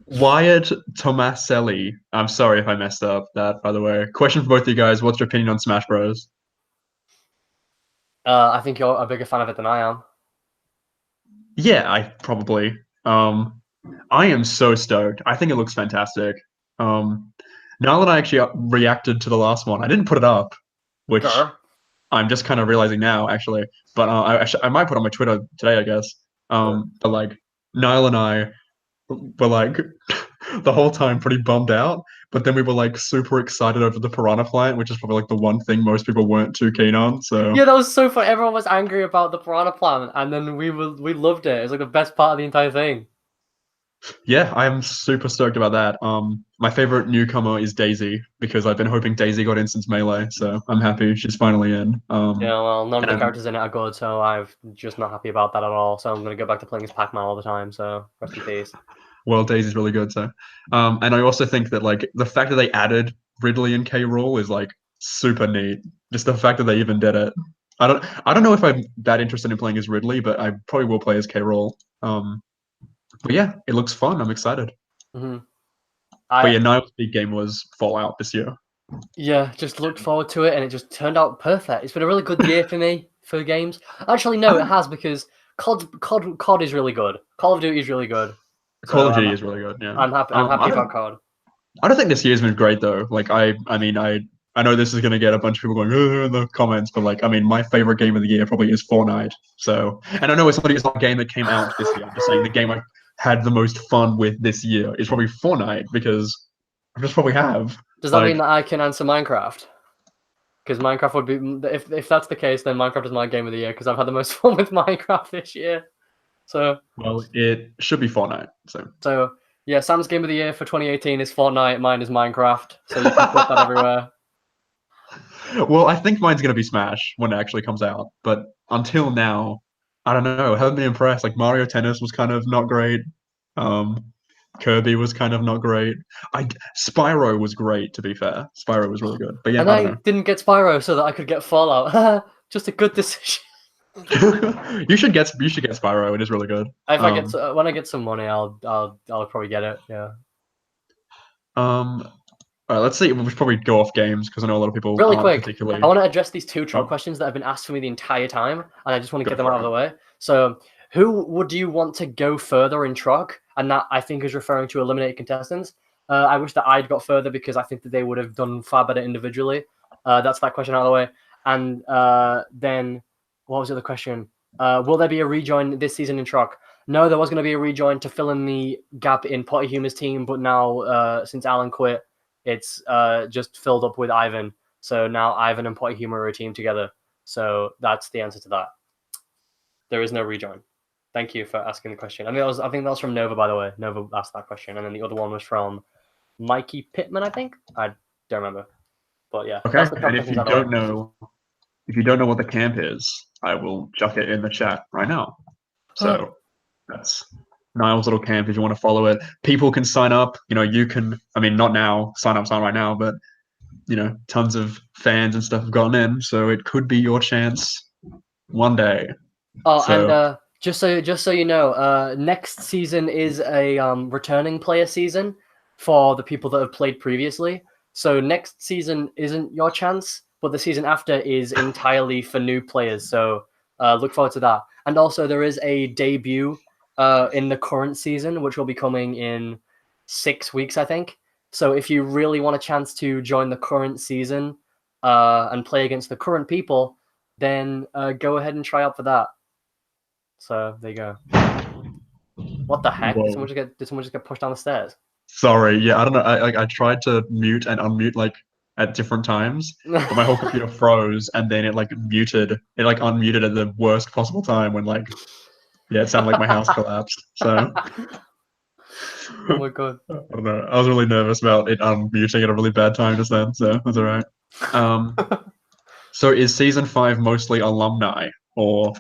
Wyatt Tomaselli. I'm sorry if I messed up that, by the way. Question for both of you guys. What's your opinion on Smash Bros? I think you're a bigger fan of it than I am. Yeah, I probably. Um, I am so stoked. I think it looks fantastic. Um, now that I actually reacted to the last one, I didn't put it up, which Sure. I'm just kind of realizing now, actually. But I might put on my Twitter today, I guess. But like Niall and I were like the whole time pretty bummed out, but then we were like super excited over the Piranha Plant, which is probably like the one thing most people weren't too keen on. So Yeah, that was so fun. Everyone was angry about the Piranha Plant, and then we loved it. It was like the best part of the entire thing. yeah, I'm super stoked about that. My favorite newcomer is Daisy because I've been hoping Daisy got in since Melee, so I'm happy she's finally in. Yeah, well, none of the And characters in it are good, so I'm just not happy about that at all. So I'm gonna go back to playing as Pac-Man all the time. So rest in peace. well, Daisy's really good. So, and I also think that like the fact that they added Ridley and K. Rool is like super neat. Just the fact that they even did it. I don't know if I'm that interested in playing as Ridley, but I probably will play as K. Rool. But yeah, it looks fun. I'm excited. Mm-hmm. But yeah, Niall's big game was Fallout this year. Yeah, just looked forward to it, and it just turned out perfect. It's been a really good year for me for games. Actually, no, it has because COD is really good. Call of Duty is really good. Call So of Duty is really good. Yeah. I'm happy. I'm happy about COD. I don't think this year's been great though. Like I mean, I know this is gonna get a bunch of people going in the comments, but like, I mean, my favorite game of the year probably is Fortnite. So, and I know it's not a game that came out this year. I'm just saying the game I had the most fun with this year is probably Fortnite because I just probably have. Does that mean that I can answer Minecraft? Because Minecraft would be if that's the case, then Minecraft is my game of the year because I've had the most fun with Minecraft this year. So Well, it should be Fortnite. So yeah, Sam's game of the year for 2018 is Fortnite. Mine is Minecraft. So you can put that everywhere. Well, I think mine's gonna be Smash when it actually comes out. But until now, I don't know. I haven't been impressed. Like Mario Tennis was kind of not great. Um, Kirby was kind of not great. Spyro was great, to be fair. Spyro was really good. But yeah, And I I don't didn't get Spyro so that I could get Fallout. Just a good decision. know. You should get Spyro. It is really good. If I get when I get some money, I'll probably get it. Yeah. All right, let's see. We should probably go off games because I know a lot of people Really aren't quick, particularly. I want to address these two troll Oh, questions that have been asked for me the entire time, and I just want to go get them for out of it. the way. So, who would you want to go further in truck? And that I think is referring to eliminated contestants. I wish that I'd got further because I think that they would have done far better individually. That's that question out of the way. And then, what was the other question? Will there be a rejoin this season in truck? No, there was going to be a rejoin to fill in the gap in Potty Humor's team, but now since Alan quit, it's just filled up with Ivan. So now Ivan and Potty Humor are a team together. So that's the answer to that. There is no rejoin. Thank you for asking the question. I think that was from Nova, by the way. Nova asked that question, and then the other one was from Mikey Pittman, I think. I don't remember, but yeah. Okay, That's the and top 10 things I like. if you don't know what the camp is, I will chuck it in the chat right now. So that's Niall's little camp. If you want to follow it, people can sign up. You can. I mean, not now. Sign right now, but tons of fans and stuff have gotten in, so it could be your chance one day. Oh, So, and just so you know, next season is a returning player season for the people that have played previously. So next season isn't your chance, but the season after is entirely for new players. So look forward to that. And also, there is a debut in the current season, which will be coming in 6 weeks, I think. So if you really want a chance to join the current season and play against the current people, then go ahead and try out for that. So there you go. What the heck? Did whoa. someone just get pushed down the stairs? Sorry. Yeah, I don't know. I tried to mute and unmute like at different times, but my whole computer froze, and then it like muted. It like unmuted at the worst possible time when it sounded like my house collapsed. So. Oh my god. I don't know. I was really nervous about it unmuting at a really bad time just then, so that's all right. So is season 5 mostly alumni, or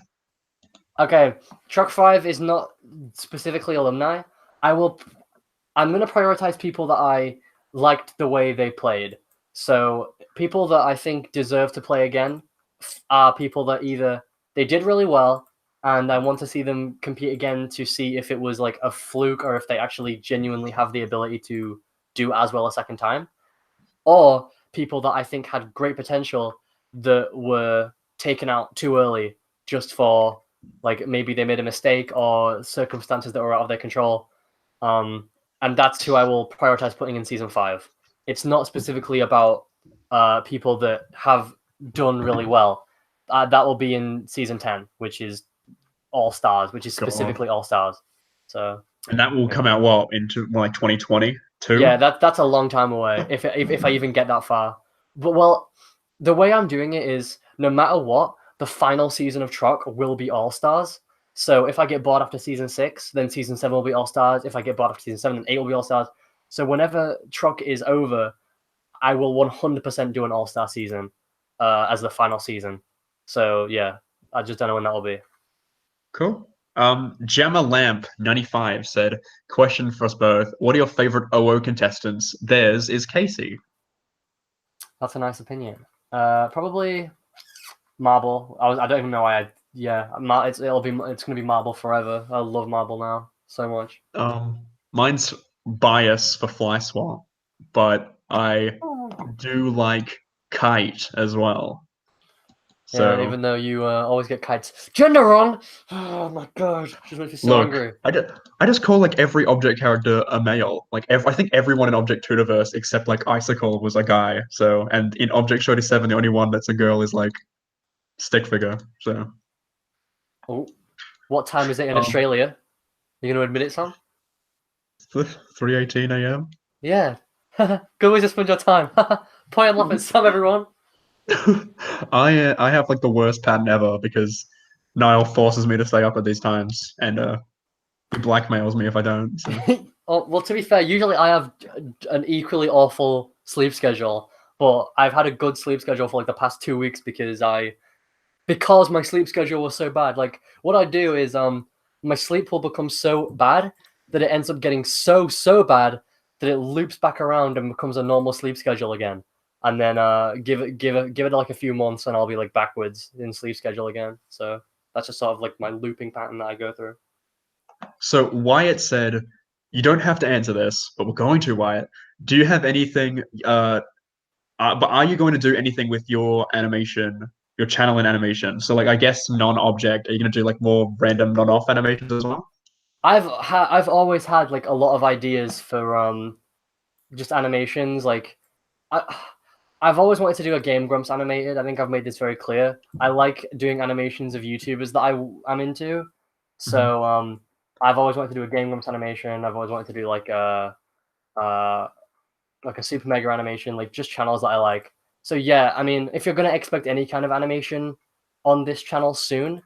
Okay, Truck 5 is not specifically alumni. I'm gonna prioritize people that I liked the way they played. So people that I think deserve to play again are people that either they did really well and I want to see them compete again to see if it was like a fluke or if they actually genuinely have the ability to do as well a second time, or people that I think had great potential that were taken out too early just for like maybe they made a mistake or circumstances that were out of their control. And that's who I will prioritize putting in season 5. It's not specifically about people that have done really well. That will be in season 10, which is all stars, which is specifically all stars. So, and that will come out what into like 2022? yeah, that's a long time away. If I even get that far, but well, the way I'm doing it is no matter what, the final season of Truck will be all stars. So if I get bored after season 6, then season 7 will be all stars. If I get bored after season 7, then 8 will be all stars. So whenever Truck is over, I will 100% do an all star season as the final season. So yeah, I just don't know when that will be. Cool. Gemma Lamp 95 said, question for us both. What are your favorite OO contestants? Theirs is Casey. That's a nice opinion. Probably Marble. I don't even know why it's gonna be Marble forever. I love Marble now so much. Mine's bias for Fly Swap, but I do like Kite as well. Yeah, So even though you always get Kite's gender wrong. Oh my god, just makes me so look, angry. I just call like every object character a male. Like I think everyone in Object Tutorverse except like Icicle was a guy. So and in Object 37, the only one that's a girl is like Stick Figure. So Oh, what time is it in um, Australia? You gonna admit it, Sam? 3:18 a.m. Yeah. Good way to spend your time. Point and laugh at Sam, everyone. I have like the worst pattern ever because Niall forces me to stay up at these times and he blackmails me if I don't. So. Oh, well, to be fair, usually I have an equally awful sleep schedule, but I've had a good sleep schedule for like the past 2 weeks because my sleep schedule was so bad. Like what I do is my sleep will become so bad that it ends up getting so bad that it loops back around and becomes a normal sleep schedule again. And then give it like a few months and I'll be like backwards in sleep schedule again. So that's just sort of like my looping pattern that I go through. So Wyatt said, "You don't have to answer this, but we're going to, Wyatt. Do you have anything? But are you going to do anything with your animation, your channel in animation? So like, I guess non-object. Are you going to do like more random non-off animations as well? I've always had like a lot of ideas for just animations. Like I've always wanted to do a Game Grumps animated. I think I've made this very clear. I like doing animations of YouTubers that I'm into. So I've always wanted to do a Game Grumps animation. I've always wanted to do uh like a Super Mega animation, like just channels that I like. So yeah, I mean, if you're gonna expect any kind of animation on this channel soon,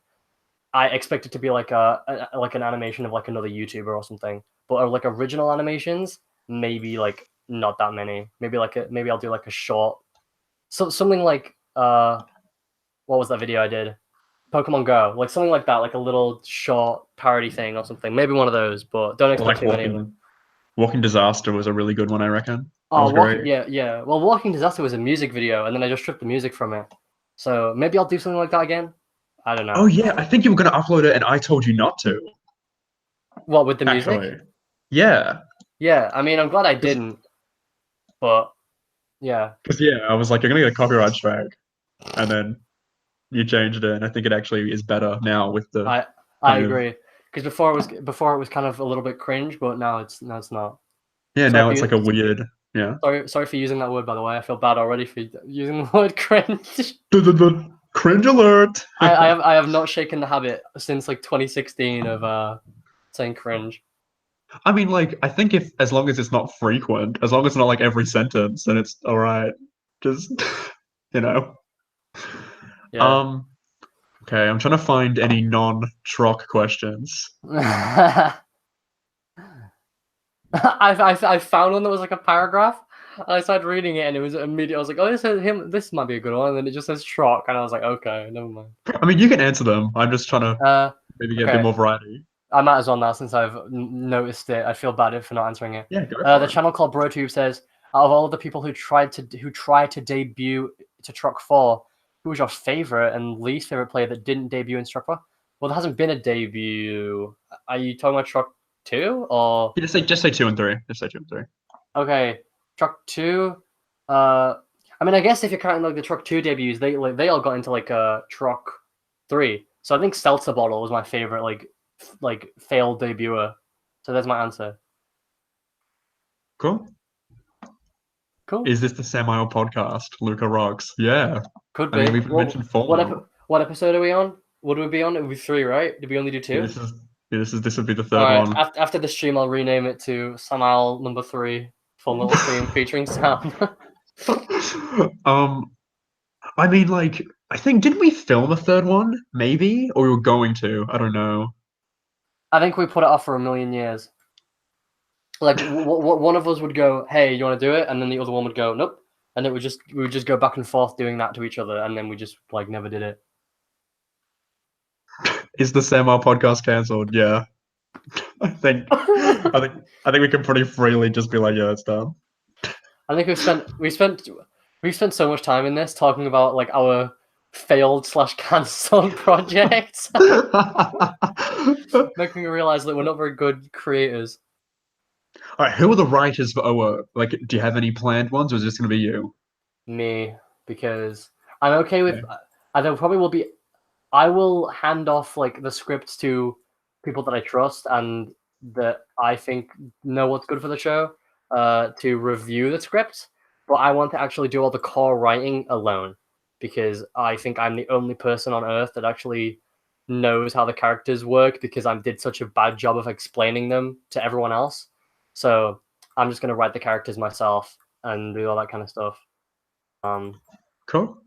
I expect it to be like like an animation of like another YouTuber or something. But like original animations, maybe like not that many. Maybe I'll do like a short, something like what was that video I did? Pokemon Go, like something like that, like a little short parody thing or something. Maybe one of those, but don't expect too many of them. Walking Disaster was a really good one, I reckon. That Oh, was great. yeah. Well, Walking Disaster was a music video, and then I just stripped the music from it. So maybe I'll do something like that again. I don't know. Oh yeah, I think you were gonna upload it, and I told you not to. What, with the music? Actually, yeah. Yeah, I mean, I'm glad I didn't, but yeah. Because I was like, you're gonna get a copyright strike, and then you changed it, and I think it actually is better now with the. I agree, because before it was kind of a little bit cringe, but now it's not. Yeah, Sorry now for it's you- like a weird. Yeah. Sorry for using that word, by the way. I feel bad already for using the word cringe. Cringe alert. I have not shaken the habit since like 2016 of saying cringe. I mean, like, I think if as long as it's not frequent, as long as it's not like every sentence, then it's all right. Just you know. Yeah. Okay, I'm trying to find any non-troc questions. I found one that was like a paragraph. And I started reading it, and it was immediate. I was like, "Oh, this is him. This might be a good one." And then it just says "troc," and I was like, "Okay, never mind." I mean, you can answer them. I'm just trying to maybe get a bit Okay. more variety. I might as well now since I've noticed it. I feel bad for not answering it. Yeah, go for The it. channel called BroTube says, out of all of the people who tried to debut to Troc 4, who was your favorite and least favorite player that didn't debut in Troc 4? Well, there hasn't been a debut. Are you talking about Troc 2 or? You just say 2 and 3. Just say 2 and 3. Okay, Troc 2. I mean, I guess if you're counting like the Troc 2 debuts, they all got into like Troc 3. So I think Seltzer Bottle was my favorite like failed debuter. So there's my answer. Cool. Cool. Is this the Samuel podcast? Luca rocks. Yeah. Could be. I mean, we've mentioned 4 now. What episode are we on? Would we be on? It would be 3, right? Did we only do 2? This would be the 3rd All right. one. After the stream, I'll rename it to Samuel number 3. Fun little stream featuring Sam. I mean, like, I think didn't we film a 3rd one? Maybe, or we were going to. I don't know. I think we put it off for a million years. Like one of us would go, "Hey, you want to do it?" and then the other one would go, "Nope," and we would just go back and forth doing that to each other, and then we just like never did it. Is the Samuel podcast cancelled? Yeah. I think we can pretty freely just be like, yeah, it's done. I think we spent so much time in this talking about like our failed / cancelled projects, making me realize that we're not very good creators. All right, who are the writers for OO? Like, do you have any planned ones, or is this going to be you? Me, because I'm okay with. I there probably will be. I will hand off like the scripts to people that I trust and that I think know what's good for the show to review the script. But I want to actually do all the core writing alone because I think I'm the only person on earth that actually knows how the characters work because I did such a bad job of explaining them to everyone else. So I'm just gonna write the characters myself and do all that kind of stuff. Cool.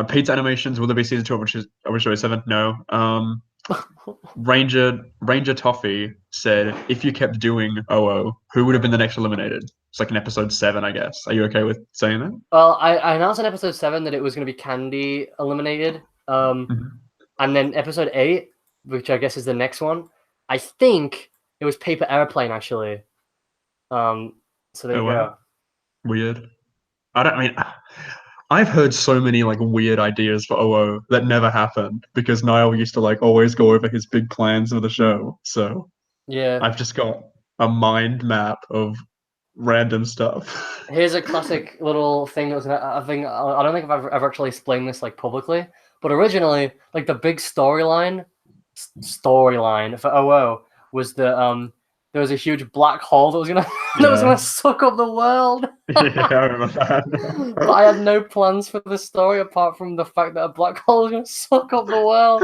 Pizza Animations, will there be season 2 of Which 7? No. Ranger Toffee said, if you kept doing OO, who would have been the next eliminated? It's like in episode 7, I guess. Are you okay with saying that? Well, I announced in episode 7 that it was going to be Candy eliminated. And then episode 8, which I guess is the next one, I think it was Paper Airplane, actually. So there you go. Weird. I've heard so many like weird ideas for OO that never happened because Niall used to like always go over his big plans for the show. So yeah, I've just got a mind map of random stuff. Here's a classic little thing that was I don't think I've ever actually explained this like publicly, but originally like the big storyline for OO was that there was a huge black hole that was gonna suck up the world. Yeah, I remember that. But I had no plans for the story apart from the fact that a black hole is gonna suck up the world.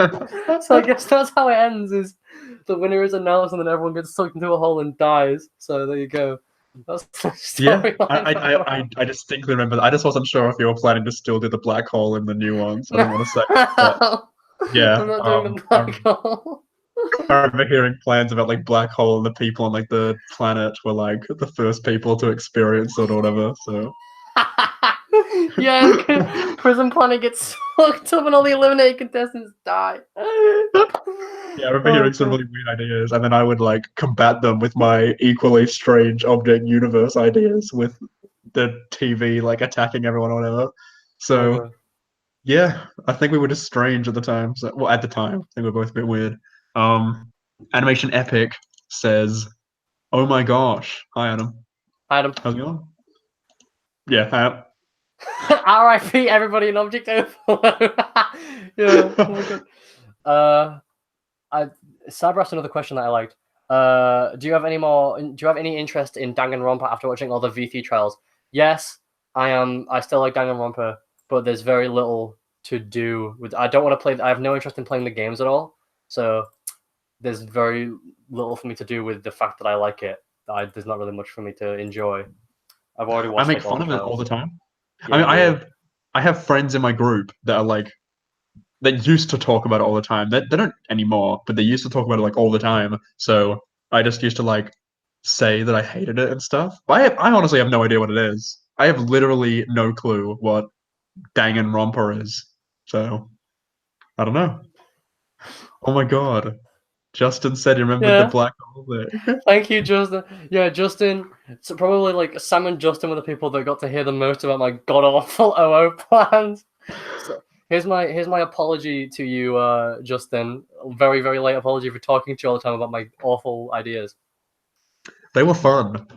So I guess that's how it ends: is the winner is announced and then everyone gets sucked into a hole and dies. So there you go. That's the storyline. I distinctly remember that. I just wasn't sure if you were planning to still do the black hole in the new ones. I don't want to say. But, yeah, I'm not doing the black hole. I remember hearing plans about like black hole and the people on like the planet were like the first people to experience it or whatever. So Yeah, Prison Planet gets sucked up and all the eliminated contestants die. yeah, I remember Oh hearing some god. really weird ideas, and then I would like combat them with my equally strange object universe ideas with the TV like attacking everyone or whatever. Oh my So god. yeah, I think we were just strange at the time. So, well, at the time, I think we were both a bit weird. Animation Epic says, "Oh my gosh, hi Adam, Adam. how's it going?" Yeah, hi. R.I.P. everybody in Object Overload. Yeah. Oh my god. Sabra asked another question that I liked. Do you have any interest in Danganronpa after watching all the VT trials? Yes, I am. I still like Danganronpa, but there's very little to do with. I don't want to play. I have no interest in playing the games at all. So there's very little for me to do with the fact that I like it. There's not really much for me to enjoy. I've already I watched make like all fun the of it all trials. the time. I Yeah, mean, you do. I have friends in my group that are like that used to talk about it all the time. They don't anymore, but they used to talk about it like all the time. So I just used to like say that I hated it and stuff. But I honestly have no idea what it is. I have literally no clue what Danganronpa is. So I don't know. Oh my god. Justin said he remembered the Yeah. black hole thing. Thank you, Justin. Yeah, Justin. So probably like Sam and Justin were the people that got to hear the most about my god awful OO plans. So here's my apology to you, Justin. Very very late apology for talking to you all the time about my awful ideas. They were fun.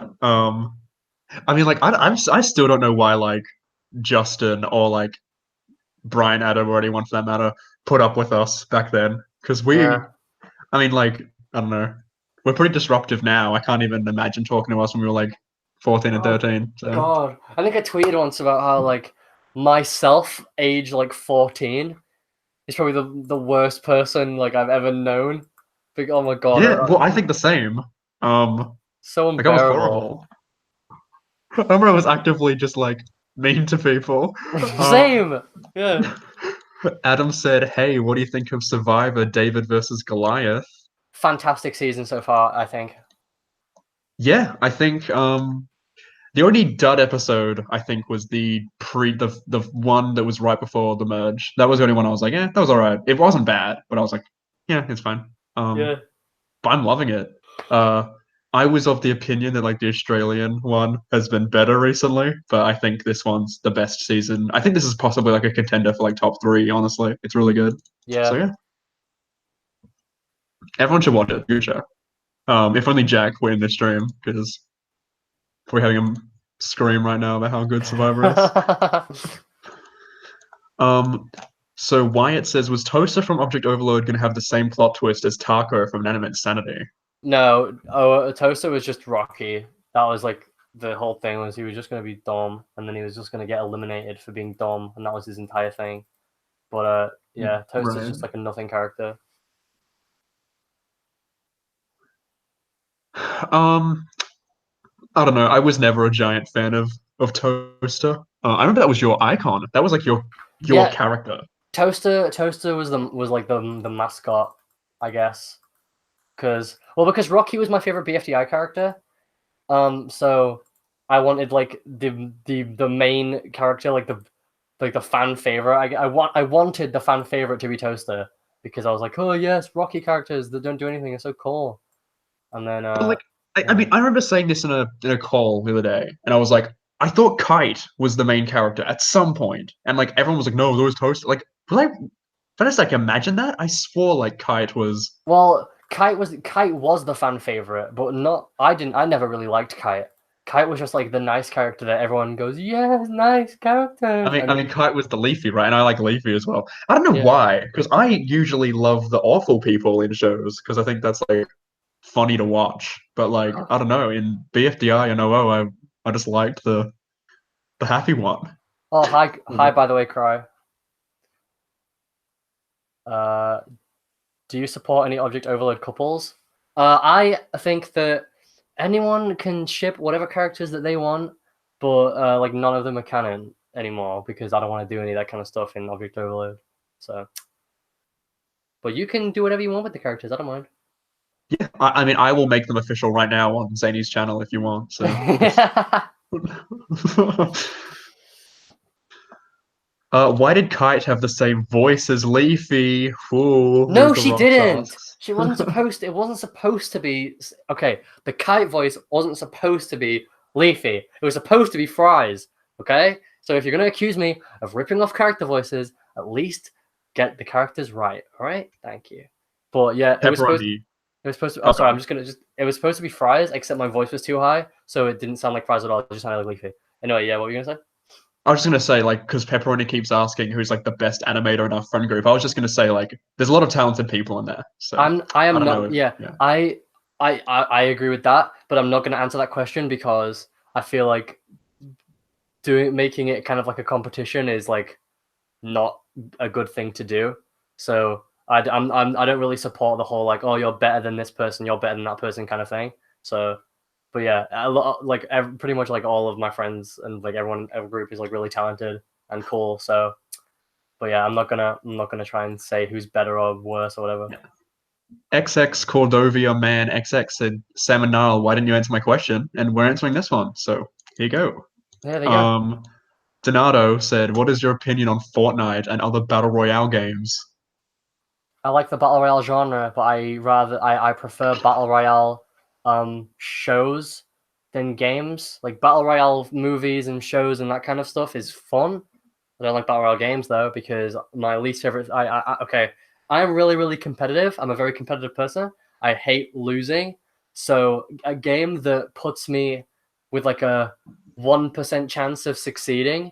I mean, like I still don't know why like Justin or like Brian Adam or anyone for that matter put up with us back then because Yeah. I mean, like I don't know, we're pretty disruptive now. I can't even imagine talking to us when we were like 14 and Oh 13. So God. I think I tweeted once about how like myself, age like 14, is probably the worst person like I've ever known. Like, oh my God, yeah, well, I think the same. so Like I was unbearable. horrible. I remember I was actively just like mean to people. Um, Same. Yeah. Adam said, "Hey, what do you think of Survivor, David versus Goliath?" Fantastic season so far, I think. Yeah, I think the only dud episode I think was the one that was right before the merge. That was the only one I was like, yeah, that was all right. It wasn't bad, but I was like, yeah, it's fine. Yeah. But I'm loving it. Uh, I was of the opinion that like the Australian one has been better recently, but I think this one's the best season. I think this is possibly like a contender for like top three. Honestly, it's really good. So Yeah. yeah, everyone should watch it. Future. If only Jack were in this stream, because we're having him scream right now about how good Survivor is. Um, so Wyatt says, was Toaster from Object Overload going to have the same plot twist as Taco from Inanimate Insanity? No, Toaster was just Rocky. That was like the whole thing was he was just gonna be Dom, and then he was just gonna get eliminated for being Dom, and that was his entire thing. But yeah, Toaster's Right. just like a nothing character. Um, I don't know. I was never a giant fan of Toaster. I remember that was your icon. That was like your Yeah, character. Toaster was like the mascot, I guess, because Rocky was my favorite BFDI character. So I wanted like the main character, like the fan favorite. I wanted the fan favorite to be Toaster because I was like, oh yes, Rocky characters that don't do anything are so cool. And then But like, I yeah. mean, I remember saying this in a call the other day, and I was like, I thought Kite was the main character at some point, and like everyone was like, no, there was Toaster. Like, was I just like imagine that? I swore like Kite was. Well, Kite was the fan favorite, but not I didn't I never really liked Kite. Kite was just like the nice character that everyone goes, yes, nice characters. I And mean, Kite was the Leafy, right? And I like Leafy as well. I don't know yeah. why, because I usually love the awful people in shows because I think that's like funny to watch. But like, I don't know, in BFDI and OO, I just liked the happy one. Oh, hi by the way, Cry. Uh do you support any object overload couples? I think that anyone can ship whatever characters that they want, but like none of them are canon anymore because I don't want to do any of that kind of stuff in object overload. So But you can do whatever you want with the characters. I don't mind. Yeah, I mean, I will make them official right now on Zany's channel if you want. So. Just... why did Kite have the same voice as Leafy? Ooh, No, Luke of she Rocks didn't. asks. She wasn't supposed. It wasn't supposed to be. Okay, the Kite voice wasn't supposed to be Leafy. It was supposed to be Fry's. Okay, so if you're gonna accuse me of ripping off character voices, at least get the characters right. All right, thank you. But yeah, it was supposed. Pepperoni. It was supposed to. Oh, Oh, sorry. God. I'm just gonna just. It was supposed to be Fry's, except my voice was too high, so it didn't sound like Fry's at all. It just sounded like Leafy. Anyway, yeah. What were you gonna say? I was just gonna say, like, because Pepperoni keeps asking who's like the best animator in our friend group. I was just gonna say, like, there's a lot of talented people in there. So I am don't know not. if, Yeah, yeah. I agree with that, but I'm not going to answer that question because I feel like making it kind of like a competition is like not a good thing to do. So I don't really support the whole like, oh, you're better than this person, you're better than that person kind of thing. So, but yeah, pretty much like all of my friends and like everyone in every group is like really talented and cool. So, but yeah, I'm not gonna try and say who's better or worse or whatever. Yeah. XX Cordovia Man XX said, Sam and Niall, why didn't you answer my question? And we're answering this one. So here you go. Yeah, there you go. Donato said, what is your opinion on Fortnite and other battle royale games? I like the battle royale genre, but I prefer battle royale shows than games. Like battle royale movies and shows and that kind of stuff is fun. I don't like battle royale games though because my least favorite. Okay, I'm really competitive. I'm a very competitive person. I hate losing. So a game that puts me with like a 1% chance of succeeding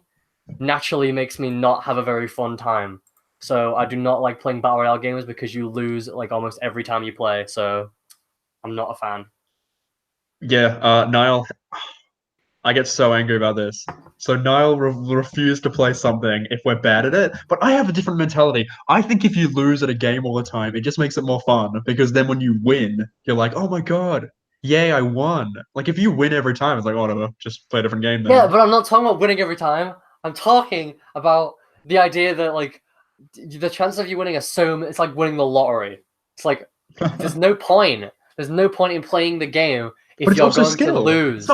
naturally makes me not have a very fun time. So I do not like playing battle royale games because you lose like almost every time you play. So I'm not a fan. Yeah, Niall, I get so angry about this. So Niall refused to play something if we're bad at it, but I have a different mentality. I think if you lose at a game all the time, it just makes it more fun because then when you win, you're like, oh my God, yay, I won. Like if you win every time, it's like, oh, whatever, just play a different game Yeah, then. but I'm not talking about winning every time. I'm talking about the idea that like the chance of you winning are so it's like winning the lottery. It's like there's no point. There's no point in playing the game But if it's you're also going to skill. lose.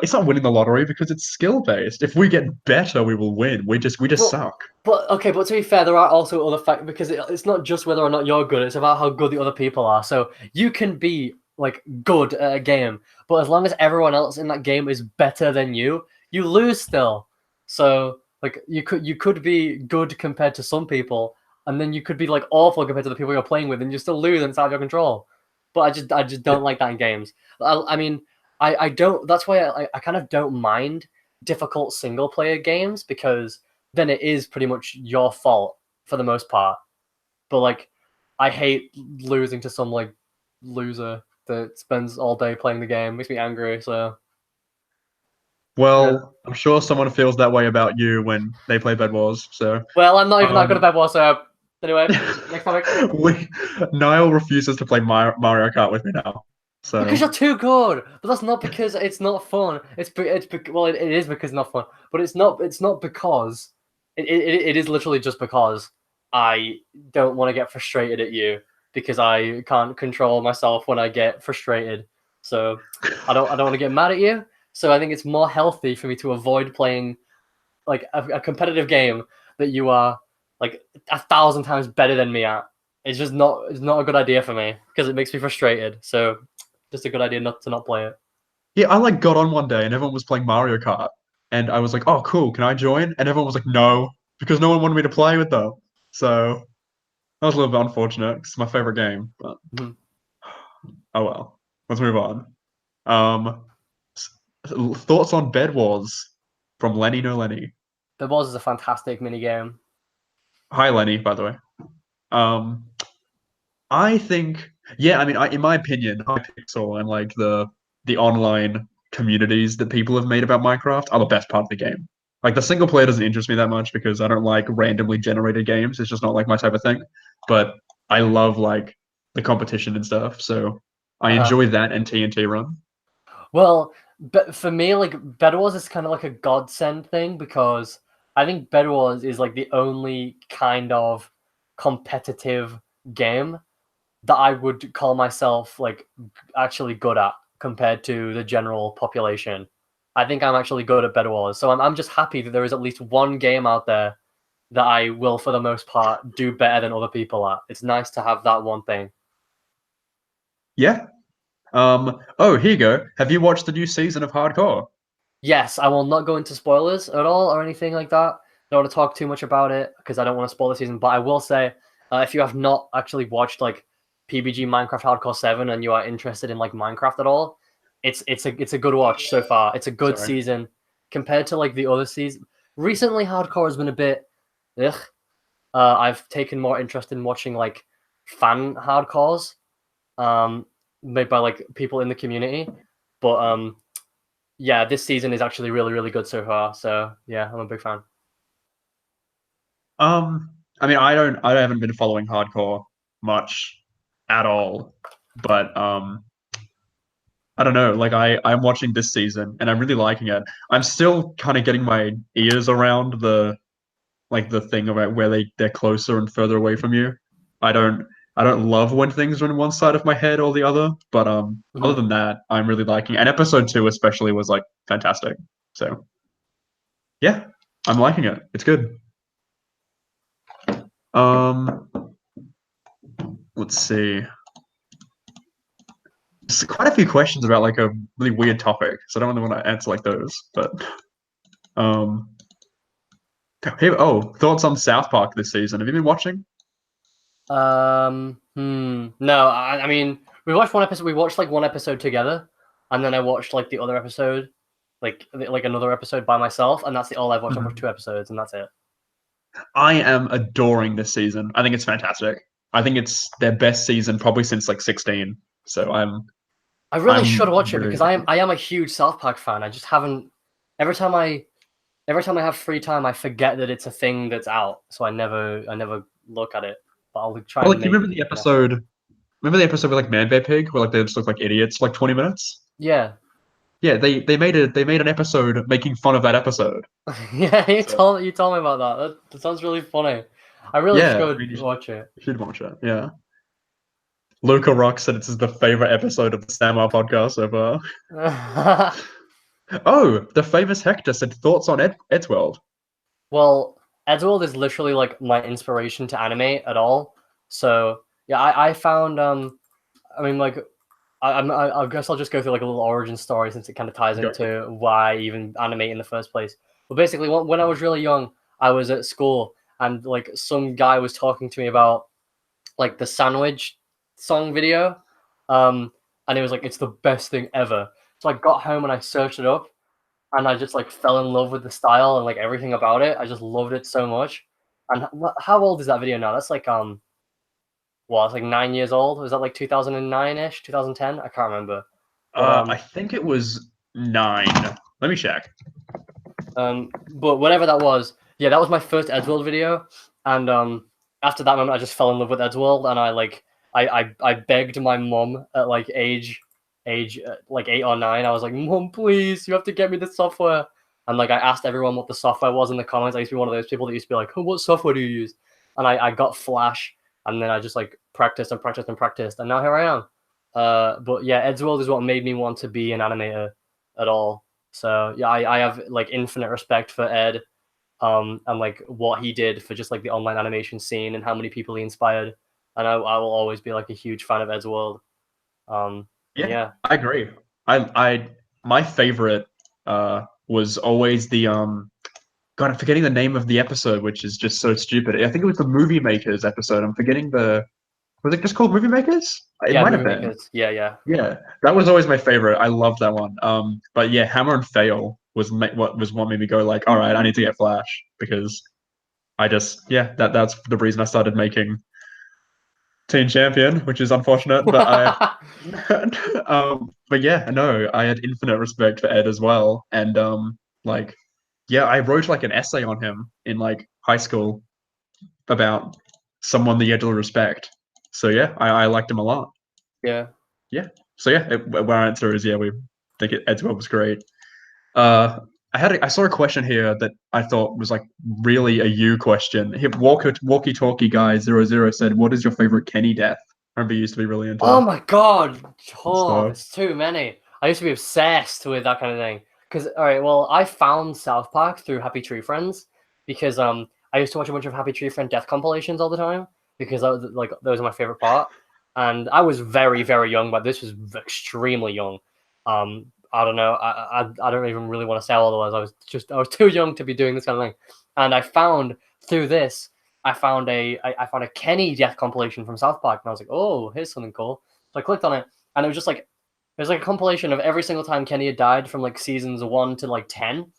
It's not winning the lottery because it's skill based. If we get better, we will win. We just But suck. but okay, but to be fair, there are also other factors because it's not just whether or not you're good. It's about how good the other people are. So you can be like good at a game, but as long as everyone else in that game is better than you lose still. So like you could be good compared to some people, and then you could be like awful compared to the people you're playing with, and you still lose and it's out of your control. But I just don't like that in games. I mean I don't. That's why I kind of don't mind difficult single player games because then it is pretty much your fault for the most part. But like, I hate losing to some like loser that spends all day playing the game. Makes me angry. So yeah. Well, I'm sure someone feels that way about you when they play Bed Wars. So, Well, I'm not even that good at um, Bed Wars. So anyway, next topic. we Niall refuses to play Mario Kart with me now. Because So, you're too good. But that's not because it's not fun. Well, it is because it's not fun. But it's not because it is literally just because I don't want to get frustrated at you because I can't control myself when I get frustrated. So I don't want to get mad at you. So I think it's more healthy for me to avoid playing like a competitive game that you are like 1,000 times better than me at. It's not a good idea for me because it makes me frustrated. So just a good idea not to not play it. yeah, I like got on one day and everyone was playing Mario Kart, and I was like, "Oh, cool, can I join?" And everyone was like, "No," because no one wanted me to play with them. So that was a little bit unfortunate. It's my favorite game, but Mhm. oh well. Let's move on. Um, thoughts on Bed Wars from Lenny No Lenny. The Wars is a fantastic mini game. Hi, Lenny, by the way. Um, I think, yeah, I mean, in my opinion, Hypixel and like the online communities that people have made about Minecraft are the best part of the game. Like the single player doesn't interest me that much because I don't like randomly generated games. It's just not like my type of thing. But I love like the competition and stuff. So I Uh-huh. enjoy that and TNT Run. Well, but for me, like Bed Wars is kind of like a godsend thing because I think Bed Wars is like the only kind of competitive game that I would call myself like actually good at compared to the general population. I think I'm actually good at Bed Wars, so I'm just happy that there is at least one game out there that I will, for the most part, do better than other people at. It's nice to have that one thing. Yeah. Oh, here you go. Have you watched the new season of Hardcore? Yes, I will not go into spoilers at all or anything like that. I don't want to talk too much about it because I don't want to spoil the season. But I will say, if you have not actually watched like PBG Minecraft Hardcore 7 and you are interested in like Minecraft at all, it's a good watch so far. It's a good season compared to like the other season. Recently, Hardcore has been a bit. Ugh. I've taken more interest in watching like fan hardcores, made by like people in the community. But yeah, this season is actually really, really good so far. So yeah, I'm a big fan. I mean, I haven't been following Hardcore much at all, but I don't know. Like I'm watching this season and I'm really liking it. I'm still kind of getting my ears around the thing about where they're closer and further away from you. I don't I don't love when things are on one side of my head or the other, but other than that, I'm really liking it. And episode 2 especially was like fantastic. So yeah, I'm liking it. It's good. Um, let's see. There's quite a few questions about like a really weird topic, so I don't really want to answer like those. But um, hey, thoughts on South Park this season? Have you been watching? No, I mean, we watched one episode. We watched like one episode together, and then I watched like the other episode, like another episode by myself, and that's all I've watched. I've watched 2 episodes, and that's it. I am adoring this season. I think it's fantastic. I think it's their best season probably since like 16. So I really should I'm watch it really because I am a huge South Park fan. I just haven't. Every time I have free time, I forget that it's a thing that's out, so I never look at it. But I'll try well, and like you make. remember the episode? Remember the episode with like Man Bear Pig where like they just look like idiots for like 20 minutes? Yeah, Yeah, they made an episode making fun of that episode. yeah. So You told me about that. That sounds really funny. I really yeah, I mean, should watch it. you should watch it. Yeah. Luca Rock said it's the favorite episode of the Stammer podcast so far. Oh, the famous Hector said thoughts on Eddsworld. Well, Eddsworld is literally like my inspiration to animate at all. So yeah, I found I mean like I guess I'll just go through like a little origin story since it kind of ties into why I even animate in the first place. But basically, when I was really young, I was at school and like some guy was talking to me about like the sandwich song video, and it was like it's the best thing ever. So I got home and I searched it up, and I just like fell in love with the style and like everything about it. I just loved it so much. And how old is that video now? That's like well, it's like 9 years old. Was that like 2009 ish, 2010? I can't remember. But I think it was 9. Let me check. but whatever that was, yeah, that was my first Eddsworld video, and after that moment, I just fell in love with Eddsworld, and I begged my mom at like age like 8 or 9. I was like, Mom, please, you have to get me the software. And like I asked everyone what the software was in the comments. I used to be one of those people that used to be like, oh, what software do you use? And I got Flash, and then I just like practiced and practiced and practiced, and now here I am. But yeah, Eddsworld is what made me want to be an animator at all. So yeah, I have like infinite respect for Ed, and like what he did for just like the online animation scene and how many people he inspired. And I will always be like a huge fan of Eddsworld. Yeah. I agree. I my favorite was always the God, I'm forgetting the name of the episode, which is just so stupid. I think it was the Movie Makers episode. I'm forgetting was it just called Movie Makers? It Yeah, might have movie been. makers. Yeah. Yeah, that was always my favorite. I loved that one. But yeah, Hammer and Fail what made me go like, all right, I need to get Flash because I just that's the reason I started making Teen Champion, which is unfortunate, but I but yeah, no, I had infinite respect for Ed as well, and like yeah, I wrote like an essay on him in like high school about someone the edge of respect. So yeah, I liked him a lot. Yeah. Yeah. So yeah, our answer is yeah, we think Eddsworld was great. Uh, I saw a question here that I thought was like really a you question. Walkie Talkie Guy 00 said, "What is your favorite Kenny death?" I remember you used to be really Oh into my god! Oh, stuff. there's too many. I used to be obsessed with that kind of thing. Because all right, well, I found South Park through Happy Tree Friends because I used to watch a bunch of Happy Tree Friend death compilations all the time because that was like those are my favorite part. And I was very very young, but this was extremely young. I don't know. I don't even really want to say how old I was. I was too young to be doing this kind of thing. And I found through this I found a Kenny death compilation from South Park, and I was like, oh, here's something cool. So I clicked on it, and it was just like it was like a compilation of every single time Kenny had died from like seasons 1 to like 10.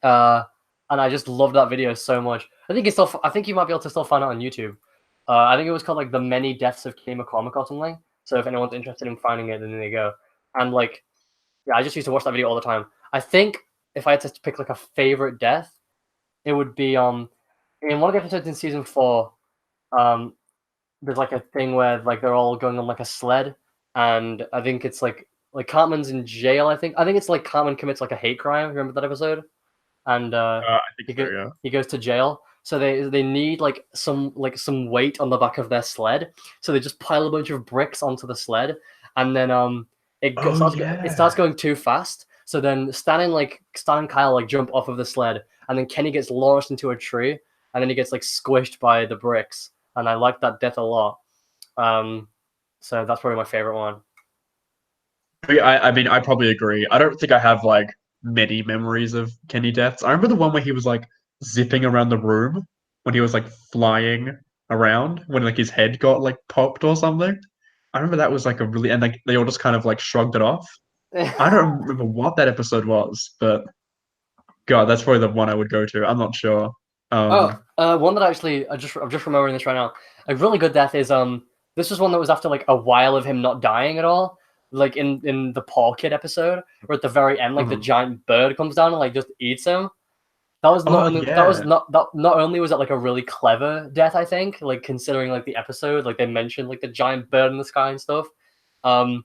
Uh, and I just loved that video so much. I think you might be able to still find it on YouTube. I think it was called like the Many Deaths of Kenny McCormick or something. So if anyone's interested in finding it, then there you go. And like, yeah, I just used to watch that video all the time. I think if I had to pick like a favorite death, it would be in one of the episodes in season 4. Um, there's like a thing where like they're all going on like a sled, and I think it's like Cartman's in jail. I think it's like Cartman commits like a hate crime. Remember that episode? And I think so, yeah. he goes to jail. So they need like some weight on the back of their sled. So they just pile a bunch of bricks onto the sled, and then Oh it yeah. starts going too fast. So then Stan and Kyle like jump off of the sled, and then Kenny gets launched into a tree, and then he gets like squished by the bricks. And I like that death a lot. So that's probably my favorite one. I mean, I probably agree. I don't think I have like many memories of Kenny deaths. I remember the one where he was like zipping around the room when he was like flying around when like his head got like popped or something. I remember that was like a really and like they all just kind of like shrugged it off. I don't remember what that episode was, but God, that's probably the one I would go to. I'm not sure. Oh, Um, one that actually I'm just remembering this right now. A really good death is this was one that was after like a while of him not dying at all. Like in the Paul Kid episode, where at the very end, like the mhm. giant bird comes down and like just eats him. That was not Oh only that was yeah. not only was it like a really clever death, I think, like considering like the episode, like they mentioned like the giant bird in the sky and stuff. Um,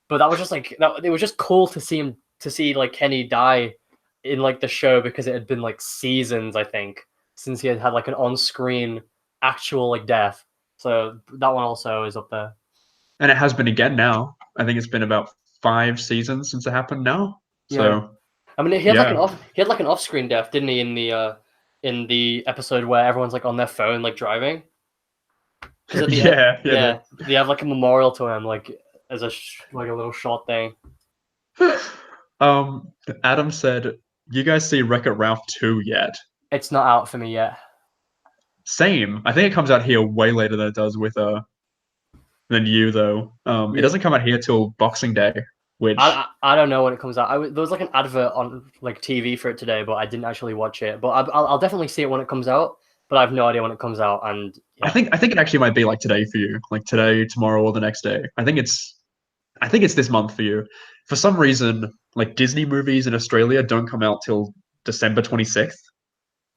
but that was just like that. It was just cool to see like Kenny die in like the show because it had been like seasons, I think, since he had had like an on-screen actual like death. So that one also is up there. And it has been again now. I think it's been about 5 seasons since it happened now. Yeah, So I mean yeah. he had like an off-screen death, didn't he? In the episode where everyone's like on their phone like driving, because at the end, Yeah, yeah, yeah, they have like a memorial to him, like as like a little short thing. Um, Adam said, "You guys see Wreck-It Ralph 2 yet?" It's not out for me yet. Same. I think it comes out here way later than it does with than you though. It Yeah, doesn't come out here till Boxing Day, which I don't know when it comes out. There was like an advert on like TV for it today, but I didn't actually watch it. But I'll definitely see it when it comes out. But I have no idea when it comes out, and I yeah. think I think it actually might be like today for you, like today, tomorrow, or the next day. I think it's this month for you. For some reason, like Disney movies in Australia don't come out till December 26th.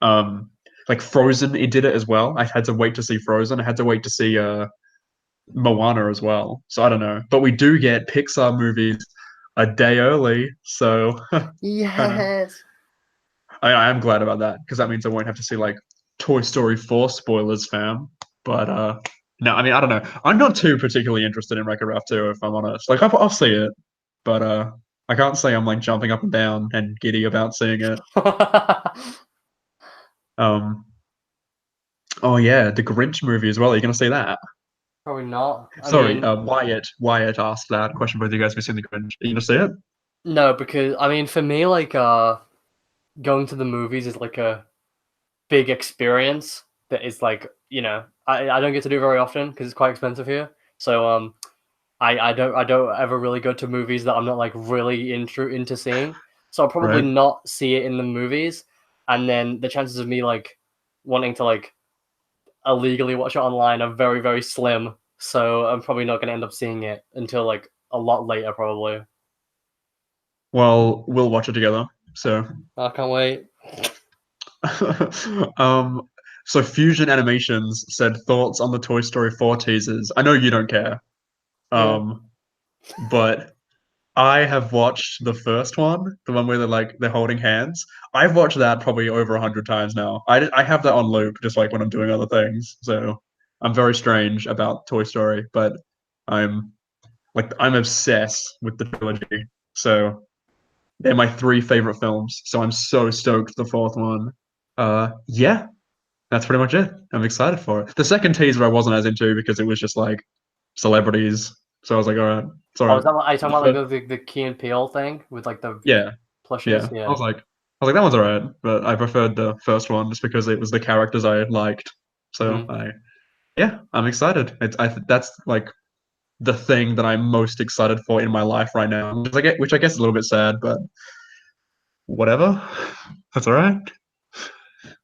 Um, like Frozen, it did it as well. I had to wait to see Frozen. I had to wait to see Moana as well. So I don't know, but we do get Pixar movies a day early. So kind of, Yes. I am glad about that because that means I won't have to see like Toy Story 4 spoilers, fam. But no, I mean I don't know. I'm not too particularly interested in Wreck-It Ralph 2, if I'm honest. Like I'll see it, but I can't say I'm like jumping up and down and giddy about seeing it. Um, oh yeah, the Grinch movie as well. Are you gonna see that? Probably not. I Sorry, mean, Wyatt asked that question. Both of you guys have seen the Grinch. Are you gonna see it? no, because I mean, for me, like going to the movies is like a big experience that is like I don't get to do very often because it's quite expensive here. So I don't ever really go to movies that I'm not like really into seeing. So I'll probably Right. not see it in the movies, and then the chances of me like wanting to like illegally watch it online are very very slim. So I'm probably not gonna end up seeing it until like a lot later probably. Well, we'll watch it together. So, I can't wait. um, so Fusion Animations said thoughts on the Toy Story 4 teasers. I know you don't care. Mm. Um, but I have watched the first one, the one where they're holding hands. I've watched that probably over 100 times now. I have that on loop, just like when I'm doing other things. So I'm very strange about Toy Story, but I'm I'm obsessed with the trilogy. So they're my three favorite films. So I'm so stoked for the fourth one. Yeah, that's pretty much it. I'm excited for it. The second teaser I wasn't as into because it was just like celebrities. So I was like, all right, it's all Oh, is right. that what, are you talking about But like the Key and Peele thing with like the yeah, plushes? yeah. Yeah. I was like, that one's all right, but I preferred the first one just because it was the characters I liked. So Hmm. yeah, I'm excited. That's like the thing that I'm most excited for in my life right now, which I guess is a little bit sad, but whatever. That's all right.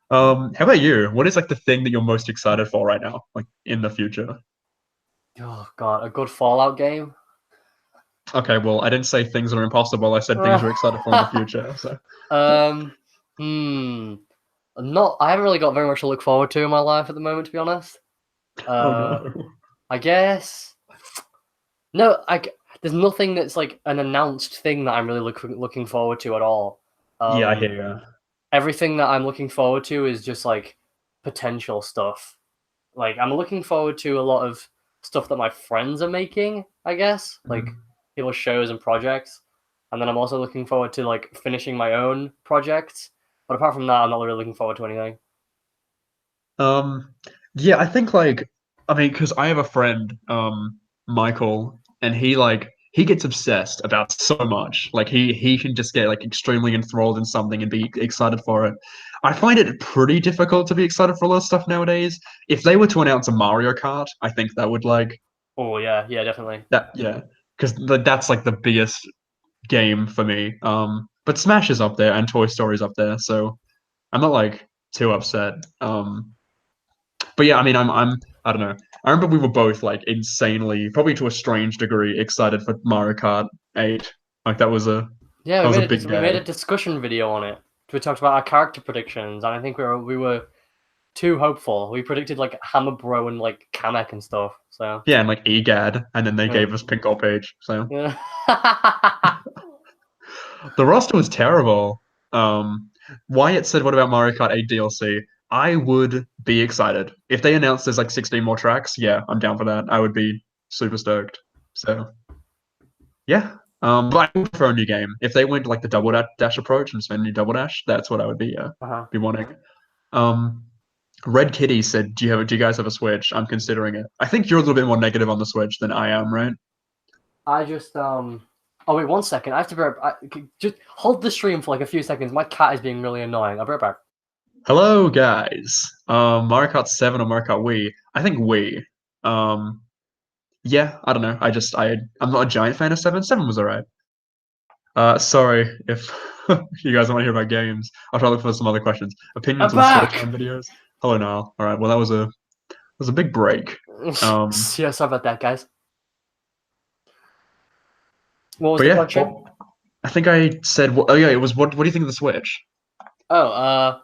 How about you? What is like the thing that you're most excited for right now, like in the future? Oh God, a good Fallout game. Okay, well, I didn't say things that are impossible. I said things you're excited for in the future. So, um. Hmm. Not. I haven't really got very much to look forward to in my life at the moment, to be honest. oh Uh. no. I guess. No. There's nothing that's like an announced thing that I'm really looking forward to at all. Yeah, I Um. hear you. Everything that I'm looking forward to is just like potential stuff. Like I'm looking forward to a lot of stuff that my friends are making, I guess, like Mhm. people's shows and projects. And then I'm also looking forward to like finishing my own projects. But apart from that, I'm not really looking forward to anything. Um, yeah, I think I mean, because I have a friend, Michael, and he gets obsessed about so much. Like he can just get like extremely enthralled in something and be excited for it. I find it pretty difficult to be excited for a lot of stuff nowadays. If they were to announce a Mario Kart, I think that would Oh yeah, yeah, definitely. yeah, because that's like the biggest game for me. But Smash is up there and Toy Story's up there, so I'm not like too upset. But yeah, I mean, I don't know. I remember we were both like insanely, probably to a strange degree, excited for Mario Kart 8. Like Yeah, that was a big we made a day. discussion video on it. We talked about our character predictions, and I think we were too hopeful. We predicted like Hammer Bro and like Kamek and stuff. So Yeah, and like EGAD, and then they yeah. gave us Pink Gold Page. So Yeah. the roster was terrible. Wyatt said, "What about Mario Kart 8 DLC?" I would be excited if they announced there's like 16 more tracks. Yeah, I'm down for that. I would be super stoked. So yeah. But I would prefer a new game. If they went like the double dash approach and spend a new double dash, that's what I would Uh-huh. be wanting. Um, Red Kitty said, Do you guys have a Switch? I'm considering it." I think you're a little bit more negative on the Switch than I am, right? I just Oh wait, 1 second. I have to be right. Just hold the stream for like a few seconds. My cat is being really annoying. I'll be right back. Hello, guys. Mario Kart 7 or Mario Kart Wii? I think Wii. Um, yeah, I don't know. I'm not a giant fan of 7. 7 was alright. Sorry if you guys want to hear about games. I'll try to look for some other questions. I'm Opinions on back. Storytime videos. Hello, Niall. All right. Well, that was a big break. Yeah, sorry about that, guys. What was But the yeah, question? well, I think I said. Oh yeah, it was. What do you think of the Switch? Oh,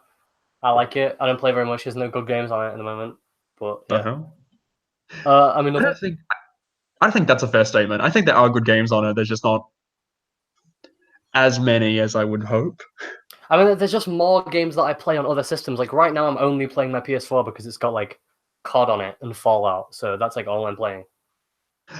I like it. I don't play very much. There's no good games on it at the moment. But The yeah. hell? I mean I nothing. don't think. I think that's a fair statement. I think there are good games on it. There's just not as many as I would hope. I mean, there's just more games that I play on other systems. Like right now, I'm only playing my PS4 because it's got like COD on it and Fallout. So that's like all I'm playing.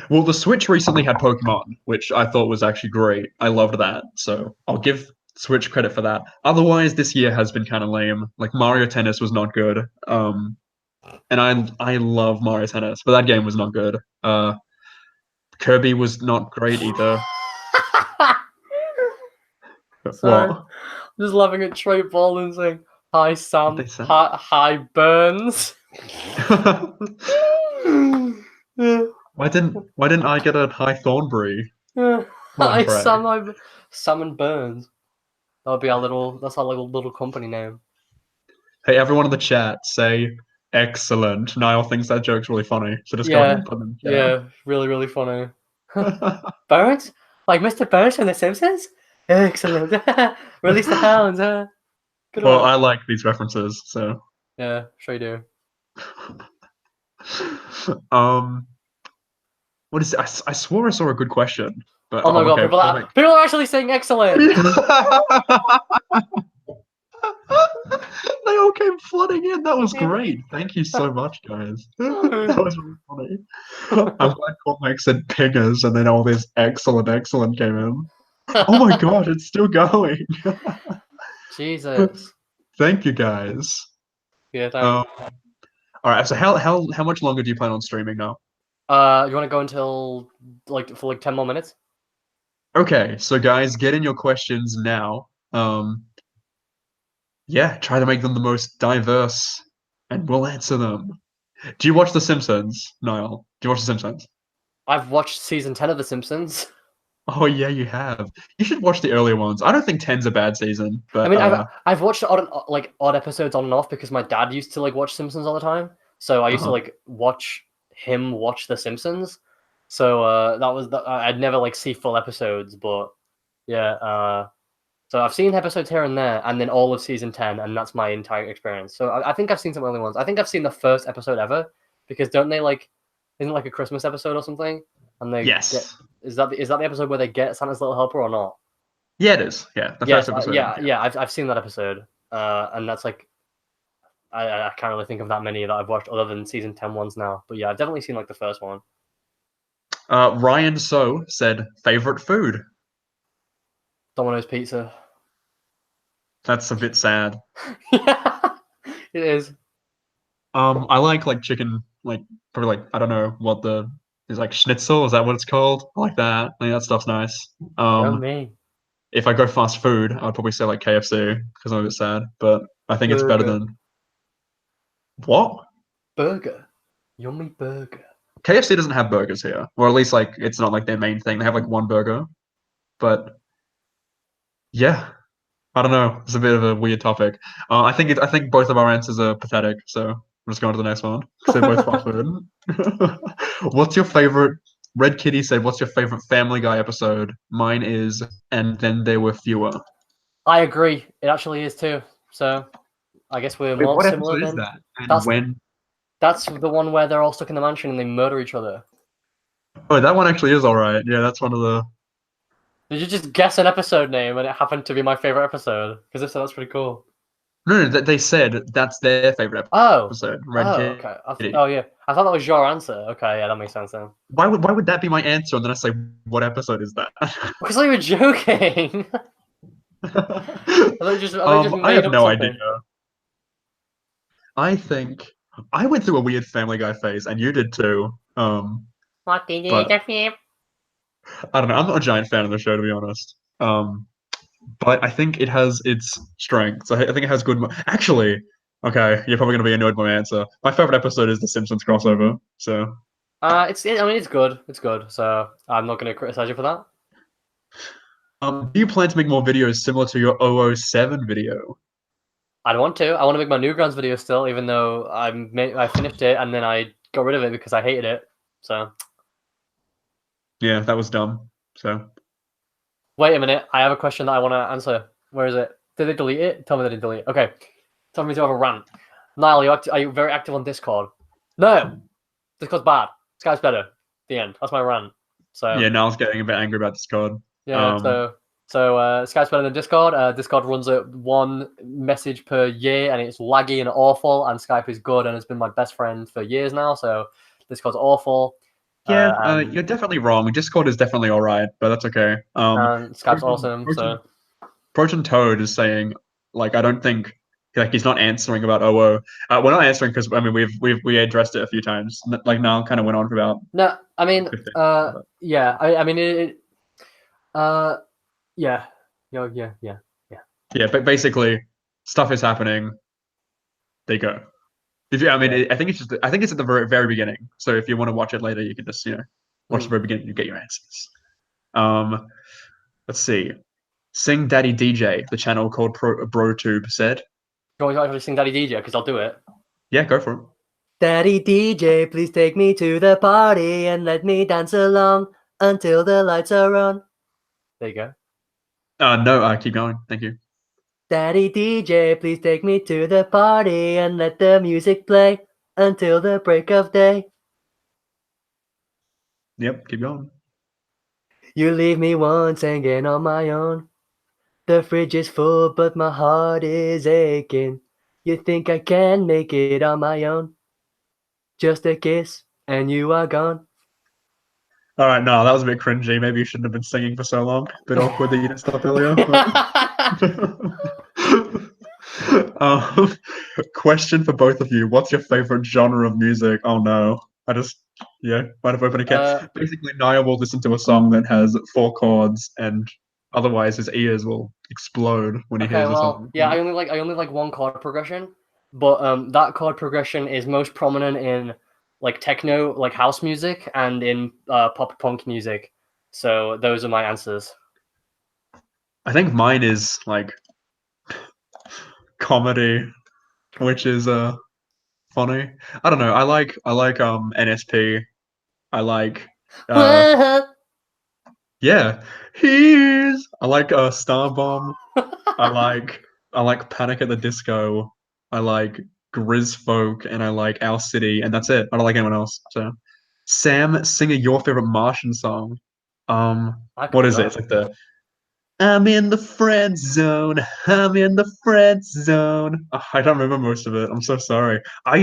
Well, the Switch recently had Pokemon, which I thought was actually great. I loved that, so I'll give Switch credit for that. Otherwise, this year has been kind of lame. Like Mario Tennis was not good. And I love Mario Tennis, but that game was not good. Kirby was not great either. Sorry, What? I'm just laughing at Trey Baldwin saying, "Hi What Sam, they say? hi Burns." Why didn't I get a High Thornbury? Come on, Hi Trey. Sam, Sam and Burns. That'll be our little. That's our little company name. Hey, everyone in the chat, say excellent. Niall thinks that joke's really funny, so just go ahead Yeah, and put them in the yeah, really, really funny. chat. Burns, like Mr. Burns from The Simpsons. Excellent. Release the hounds. Good Well, one. I like these references, so Yeah, sure you do. um, what is it? I swore I saw a good question, But Oh my god, okay, people are actually saying excellent. They all came flooding in. That was great. Thank you so much, guys. That was really funny. I'm glad Cormac said pingers, and then all this excellent came in. Oh my god, it's still going. Jesus. Thank you, guys. Yeah, thanks. All right. So how much longer do you plan on streaming now? You want to go until for 10 more minutes? Okay, so guys, get in your questions now. Yeah, try to make them the most diverse, and we'll answer them. Do you watch The Simpsons, Niall? Do you watch The Simpsons? I've watched season 10 of The Simpsons. Oh yeah, you have. You should watch the earlier ones. I don't think 10's a bad season, I but mean, I've watched odd episodes on and off because my dad used to watch Simpsons all the time. So I used to watch him watch The Simpsons. So that was I'd never see full episodes, but yeah. So I've seen episodes here and there, and then all of season 10, and that's my entire experience. So I think I've seen some early ones. I think I've seen the first episode ever, because don't they isn't a Christmas episode or something? And they yes. is that the episode where they get Santa's little helper or not? Yeah, it is. Yeah, the first episode. Yeah. I've seen that episode, and that's I can't really think of that many that I've watched other than season 10 ones now. But yeah, I've definitely seen the first one. Ryan So said favorite food. Domino's pizza. That's a bit sad. Yeah, it is. I like chicken, probably I don't know what is schnitzel. Is that what it's called? I like that. I think that stuff's nice. Me. If I go fast food, I'd probably say KFC because I'm a bit sad, but I think it's better than what? Burger. Yummy burger. KFC doesn't have burgers here, or at least it's not their main thing. They have one burger, but yeah, I don't know. It's a bit of a weird topic. I think both of our answers are pathetic, so I'm just going to the next one because they're both fast food. What's your favorite? Red Kitty said, "What's your favorite Family Guy episode?" Mine is, and then there were fewer. I agree. It actually is too. So I guess we're more what similar. episode is that? And when? That's the one where they're all stuck in the mansion and they murder each other. Oh, that one actually is all right. Yeah, that's one of the. Did you just guess an episode name and it happened to be my favorite episode? Because if so, that's pretty cool. No, they said that's their favorite episode. Red Kitty. Okay. Oh yeah, I thought that was your answer. Okay, yeah, that makes sense then. Why would that be my answer? And then I say, what episode is that? Because I were joking. I have no idea. I think I went through a weird Family Guy phase, and you did too. What did you do? I don't know. I'm not a giant fan of the show, to be honest. But I think it has its strengths. I think it has good. Actually, okay, you're probably gonna be annoyed by my answer. My favorite episode is the Simpsons crossover. So. It's good. It's good. So I'm not gonna criticize you for that. Do you plan to make more videos similar to your 007 video? I don't want to. I want to make my Newgrounds video still, even though I finished it and then I got rid of it because I hated it. So. Yeah, that was dumb. So. Wait a minute. I have a question that I want to answer. Where is it? Did they delete it? Tell me they didn't delete it. Okay. Tell me to have a rant. Niall, are you very active on Discord? No. Discord's bad. Skype's better. The end. That's my rant. So. Yeah, Niall's getting a bit angry about Discord. Yeah. So Skype's better than Discord. Discord runs at one message per year, and it's laggy and awful. And Skype is good, and it's been my best friend for years now. So Discord's awful. Yeah, you're definitely wrong. Discord is definitely all right, but that's okay. Skype's awesome. Proton Toad is saying, I don't think he's not answering about OO. We're not answering because we addressed it a few times. Niall kind of went on for about. No, I mean, 15, yeah, I mean it. Yeah. But basically, stuff is happening. They go. I think it's at the very, very beginning. So if you want to watch it later, you can just watch the very beginning. You get your answers. Let's see. Sing Daddy DJ, the channel called BroTube said. You want to sing Daddy DJ? Because I'll do it. Yeah, go for it. Daddy DJ, please take me to the party and let me dance along until the lights are on. There you go. No, keep going. Thank you. Daddy DJ, please take me to the party and let the music play until the break of day. Yep, keep going. You leave me once hanging on my own. The fridge is full, but my heart is aching. You think I can make it on my own? Just a kiss, and you are gone. All right, no, that was a bit cringy. Maybe you shouldn't have been singing for so long. Bit awkward that you didn't stop earlier. But... um, question for both of you: what's your favorite genre of music? Oh no, yeah, might have opened a can. Basically, Niall will listen to a song that has 4 chords, and otherwise his ears will explode when he hears the song. Yeah, I only like one chord progression, but that chord progression is most prominent in like techno, like house music, and in pop punk music. So those are my answers. I think mine is like comedy, which is funny. I don't know. I like NSP. I like yeah. I like Star Bomb. I like I like Panic at the Disco. I like Grizz Folk and I like Our City and that's it. I don't like anyone else. So Sam, sing your favorite Martian song. I can What do is it? that. It's like the I'm in the friend zone. I'm in the friend zone. Oh, I don't remember most of it. I'm so sorry. I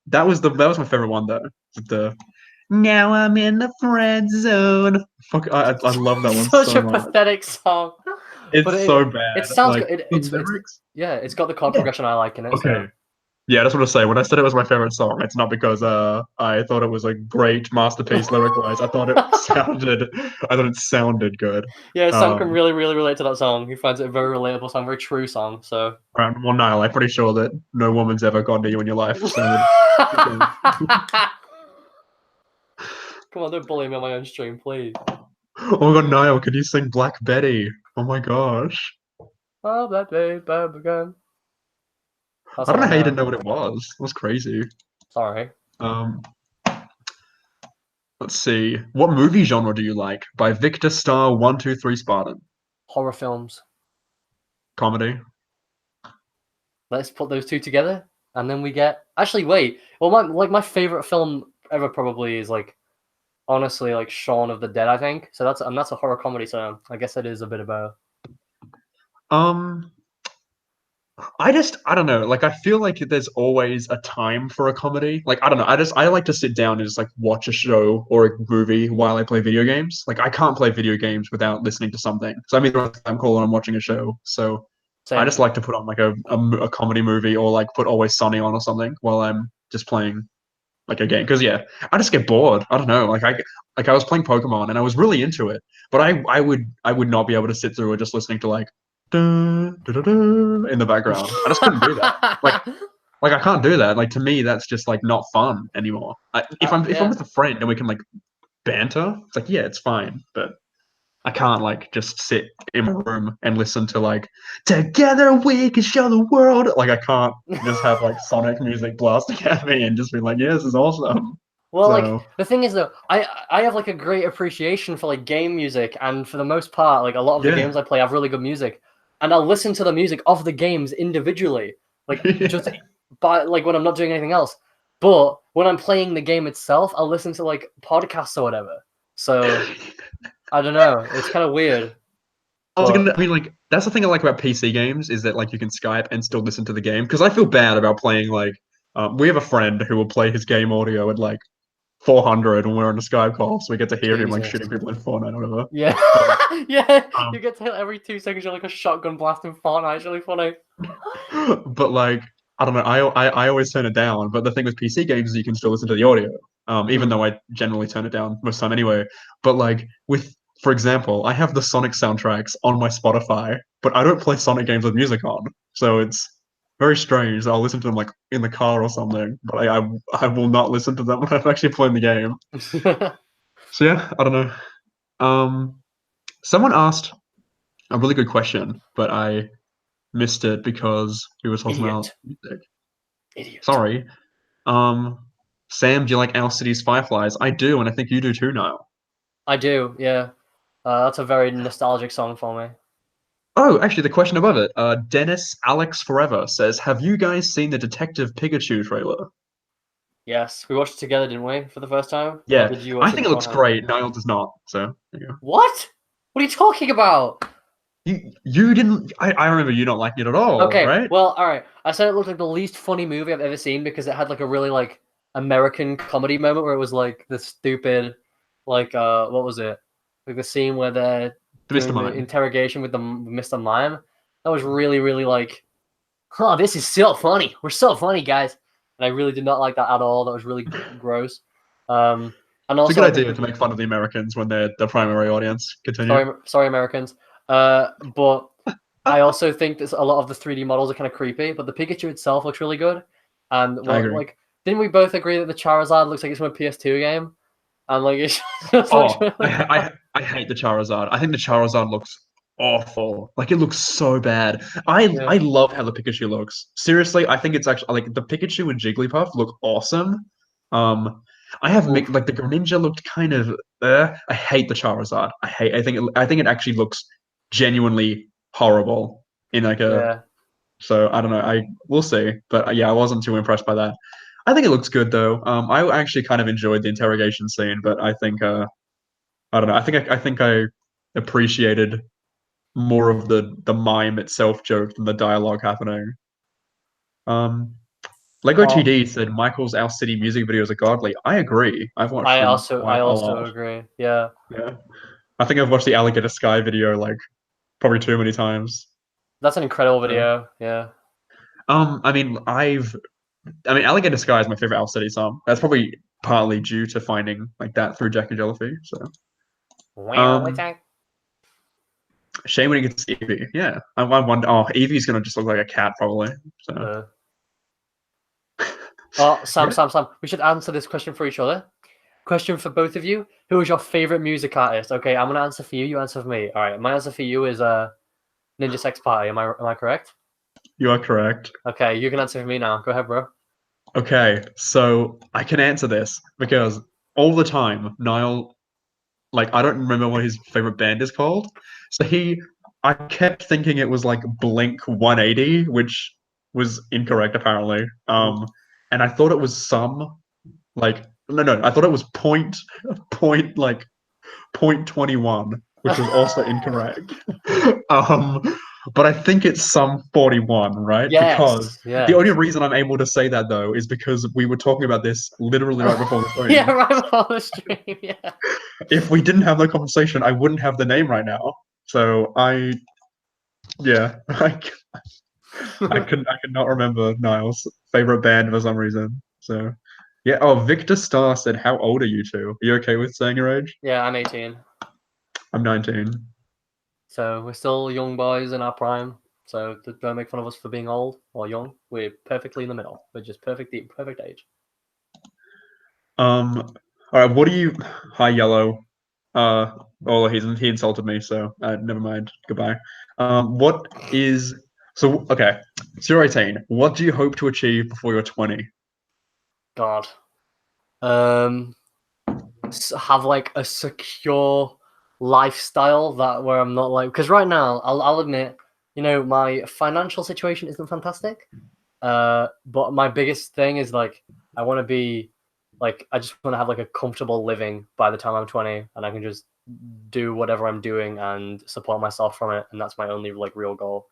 that was my favorite one though. The now I'm in the friend zone. Fuck, I love that one Such so a much. pathetic song, but It's so it bad. sounds Like good. the lyrics. Yeah, it's got the chord Yeah. progression I like in it. Okay. So Yeah, I just want to say when I said it was my favorite song, it's not because I thought it was a great masterpiece lyric wise. I thought it sounded good. yeah, Sam can Um, really relate to that song. He finds it a very relatable song, very true song. So well, Niall, I'm pretty sure that no woman's ever gone to you in your life. So, come on, don't bully me on my own stream, please. oh my God, Niall, can you sing Black Betty? Oh my gosh, Oh, that babe, babe again. That's I don't all know I how you didn't know. know what it was. It was crazy. Sorry. Um, let's see. What movie genre do you like? By Victor Star 123 Spartan. Horror films. Comedy. Let's put those two together, and then we get. Actually, wait. Well, my favorite film ever probably is like honestly like Shaun of the Dead. I think so. That's a horror comedy. So I guess it is a bit of a. Um, I don't know. Like, I feel like there's always a time for a comedy. Like, I don't know. I like to sit down and just like watch a show or a movie while I play video games. Like, I can't play video games without listening to something. So I'm either I'm cool or I'm watching a show. So I Same. just like to put on like a comedy movie or like put Always Sunny on or something while I'm just playing like a game. Because yeah, I just get bored. I don't know. Like I was playing Pokemon and I was really into it, but I would not be able to sit through it just listening to like dun, dun, dun, dun, in the background. I just couldn't do that. Like I can't do that. Like to me, that's just like not fun anymore. If I'm Yeah. with a friend and we can like banter, it's like yeah, it's fine. But I can't like just sit in my room and listen to like together we can show the world. Like I can't just have like Sonic music blasting at me and just be like, yeah, this is awesome. Well, like So the thing is though, I have like a great appreciation for like game music, and for the most part, like a lot of the yeah. games I play have really good music, and I'll listen to the music of the games individually, like just Yeah. by like when I'm not doing anything else. But when I'm playing the game itself, I'll listen to like podcasts or whatever. So I don't know, it's kind of weird, but I mean, like, that's the thing I like about PC games is that like you can Skype and still listen to the game. Because I feel bad about playing like, we have a friend who will play his game audio at like 400 when we're on a Skype call, so we get to hear him like Jesus. shooting people in Fortnite or whatever. Yeah, But, yeah, um, you get to hit every 2 seconds. You're like a shotgun blast in Fortnite. It's really funny. but like I don't know, I always turn it down. But the thing with PC games is you can still listen to the audio, even Hmm. though I generally turn it down most of the time anyway. But like with, for example, I have the Sonic soundtracks on my Spotify, but I don't play Sonic games with music on, so it's very strange. I'll listen to them like in the car or something, but I will not listen to them when I'm actually playing the game. So yeah, I don't know. Um, Someone asked a really good question, but I missed it because he was talking about Idiot. music. Idiot. Sorry. Um, Sam, do you like Our City's Fireflies? I do, and I think you do too now. I do, yeah. That's a very nostalgic song for me. Oh, actually, the question above it, Dennis Alex Forever says, "Have you guys seen the Detective Pikachu trailer?" Yes, we watched it together, didn't we, for the first time? Or Yeah, did you I watch it think it looks beforehand? great. Niall does not. So there you go. What? What are you talking about? You didn't. I remember you not liking it at all, Okay, right? well, all right. I said it looked like the least funny movie I've ever seen because it had like a really like American comedy moment where it was like the stupid, like what was it? Like the scene where they're The Mr. doing the Mime. interrogation with the Mr. Mime. That was really, really like, oh, this is so funny. We're so funny, guys. And I really did not like that at all. That was really gross. And It's a also, good I think idea to make fun of the Americans when they're the primary audience. Continue. sorry, Americans. But I also think that a lot of the 3D models are kind of creepy, but the Pikachu itself looks really good. And I well, agree. like, didn't we both agree that the Charizard looks like it's from a PS2 game? And like, it just looks Oh, really bad. I hate the Charizard. I think the Charizard looks awful. Like it looks so bad. Yeah. I love how the Pikachu looks. Seriously, I think it's actually like the Pikachu and Jigglypuff look awesome. I have Oof. like the Greninja looked kind of. I hate the Charizard. I think it actually looks genuinely horrible in like a. Yeah. So I don't know. I we'll see. But yeah, I wasn't too impressed by that. I think it looks good though. I actually kind of enjoyed the interrogation scene, but I think I don't know. I think I appreciated more of the mime itself joke than the dialogue happening. Um, Lego Oh, TD said Michael's Our City music videos are godly. I agree. I've watched them I quite a also lot. agree. Yeah. Yeah, I think I've watched the Alligator Sky video like probably too many times. That's an incredible So, video. Yeah. I mean, I mean, Alligator Sky is my favorite Our City song. That's probably partly due to finding like that through Jack and Jellyfy. So, Well, what's um, that? shame when it gets Eevee. Yeah, I wonder. Oh, Eevee's gonna just look like a cat probably. So. Uh, oh, Yeah. Sam. We should answer this question for each other. Question for both of you. Who is your favorite music artist? Okay, I'm gonna answer for you. You answer for me. All right. My answer for you is Ninja Sex Party. Am I correct? You are correct. Okay, you can answer for me now. Go ahead, bro. Okay, so I can answer this because all the time, Niall, like, I don't remember what his favorite band is called. So I kept thinking it was like Blink 180, which was incorrect apparently. Mhm. And I thought it was some like, no, I thought it was like point 21, which was also incorrect. um, but I think it's some 41, right? Because Yes, the only yes. reason I'm able to say that though is because we were talking about this literally right before the Yeah, stream. right before the stream. Yeah. If we didn't have that conversation, I wouldn't have the name right now. So yeah, I could not remember Niall's favorite band for some reason. So yeah. Oh, Victor Starr said, "How old are you two? Are you okay with saying your age?" Yeah, I'm 18. I'm 19. So we're still young boys in our prime. So don't make fun of us for being old or young. We're perfectly in the middle. We're just perfect age. All right. What do you? Hi, Yellow. Oh, he insulted me, so never mind. Goodbye. What is so? Okay, so you're 18. What do you hope to achieve before you're 20? God. Um, have like a secure lifestyle that where I'm not like because right now I'll admit, my financial situation isn't fantastic. But my biggest thing is like I want to be like I just want to have like a comfortable living by the time I'm 20, and I can just do whatever I'm doing and support myself from it, and that's my only like real goal.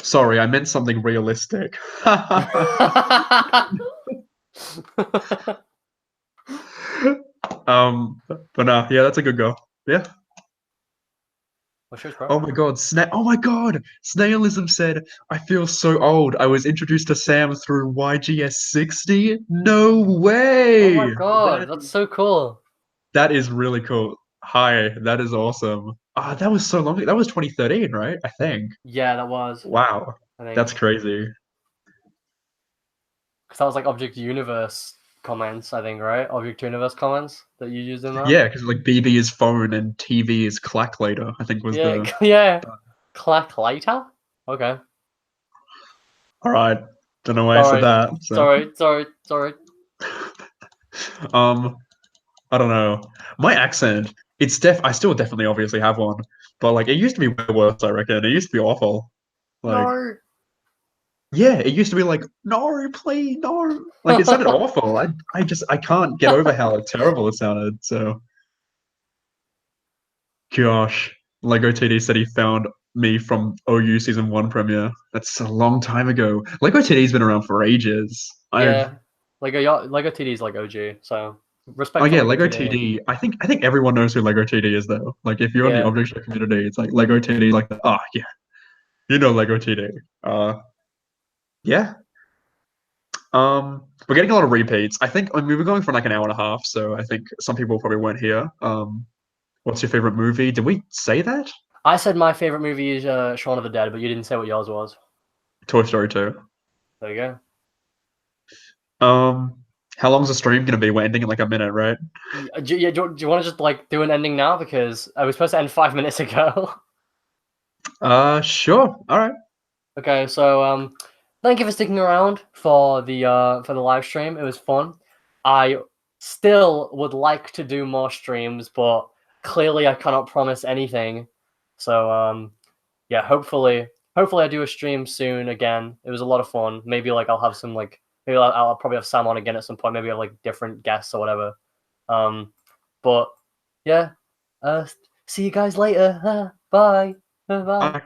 Sorry, I meant something realistic. But no, yeah, that's a good goal. Yeah. What's yours, bro? Oh my God, Oh my God, Snailism said, "I feel so old. I was introduced to Sam through YGS 60. No Oh my way. god, that's so cool. That is really cool. Hi, that is awesome. Ah, that was so long. That was 2013, right? I think. Yeah, that was. Wow, I think that's crazy. because that was like Object Universe comments. I think right, Object Universe comments that you used in that. Yeah, because like BB is phone and TV is clack later, I think was Yeah, the. yeah. Clack later. Okay. All right. Don't know why I said Sorry, that. So, sorry. um, I don't know. My accent, I still definitely obviously have one, but like it used to be way worse, I reckon. It used to be awful. Like, No. Yeah, it used to be like, no, please, no. Like it sounded awful. I can't get over how terrible it sounded. So gosh. Lego TD said he found me from OU season one premiere. That's a long time ago. Lego TD's been around for ages. I've Yeah, Lego TD is like OG, so Oh respect to yeah, Lego Lego TD. TD. I think everyone knows who Lego TD is though. Like if you're in the Yeah, object shop community, it's like Lego TD, like yeah, you know Lego TD. Yeah. We're getting a lot of repeats. I mean, we were going for like an hour and a half, so I think some people probably weren't here. What's your favorite movie? Did we say that? I said my favorite movie is Shaun of the Dead, but you didn't say what yours was. Toy Story 2. There you go. How long's the stream gonna be? We're ending in like a minute, right? Do you want to just like do an ending now because I was supposed to end 5 minutes ago. Sure. All right. Okay, so thank you for sticking around for the live stream. It was fun. I still would like to do more streams, but clearly I cannot promise anything. So yeah, hopefully I do a stream soon again. It was a lot of fun. Maybe like I'll have some like maybe I'll probably have Sam on again at some point. Maybe have like different guests or whatever. But yeah, see you guys later. Bye. Bye. Bye.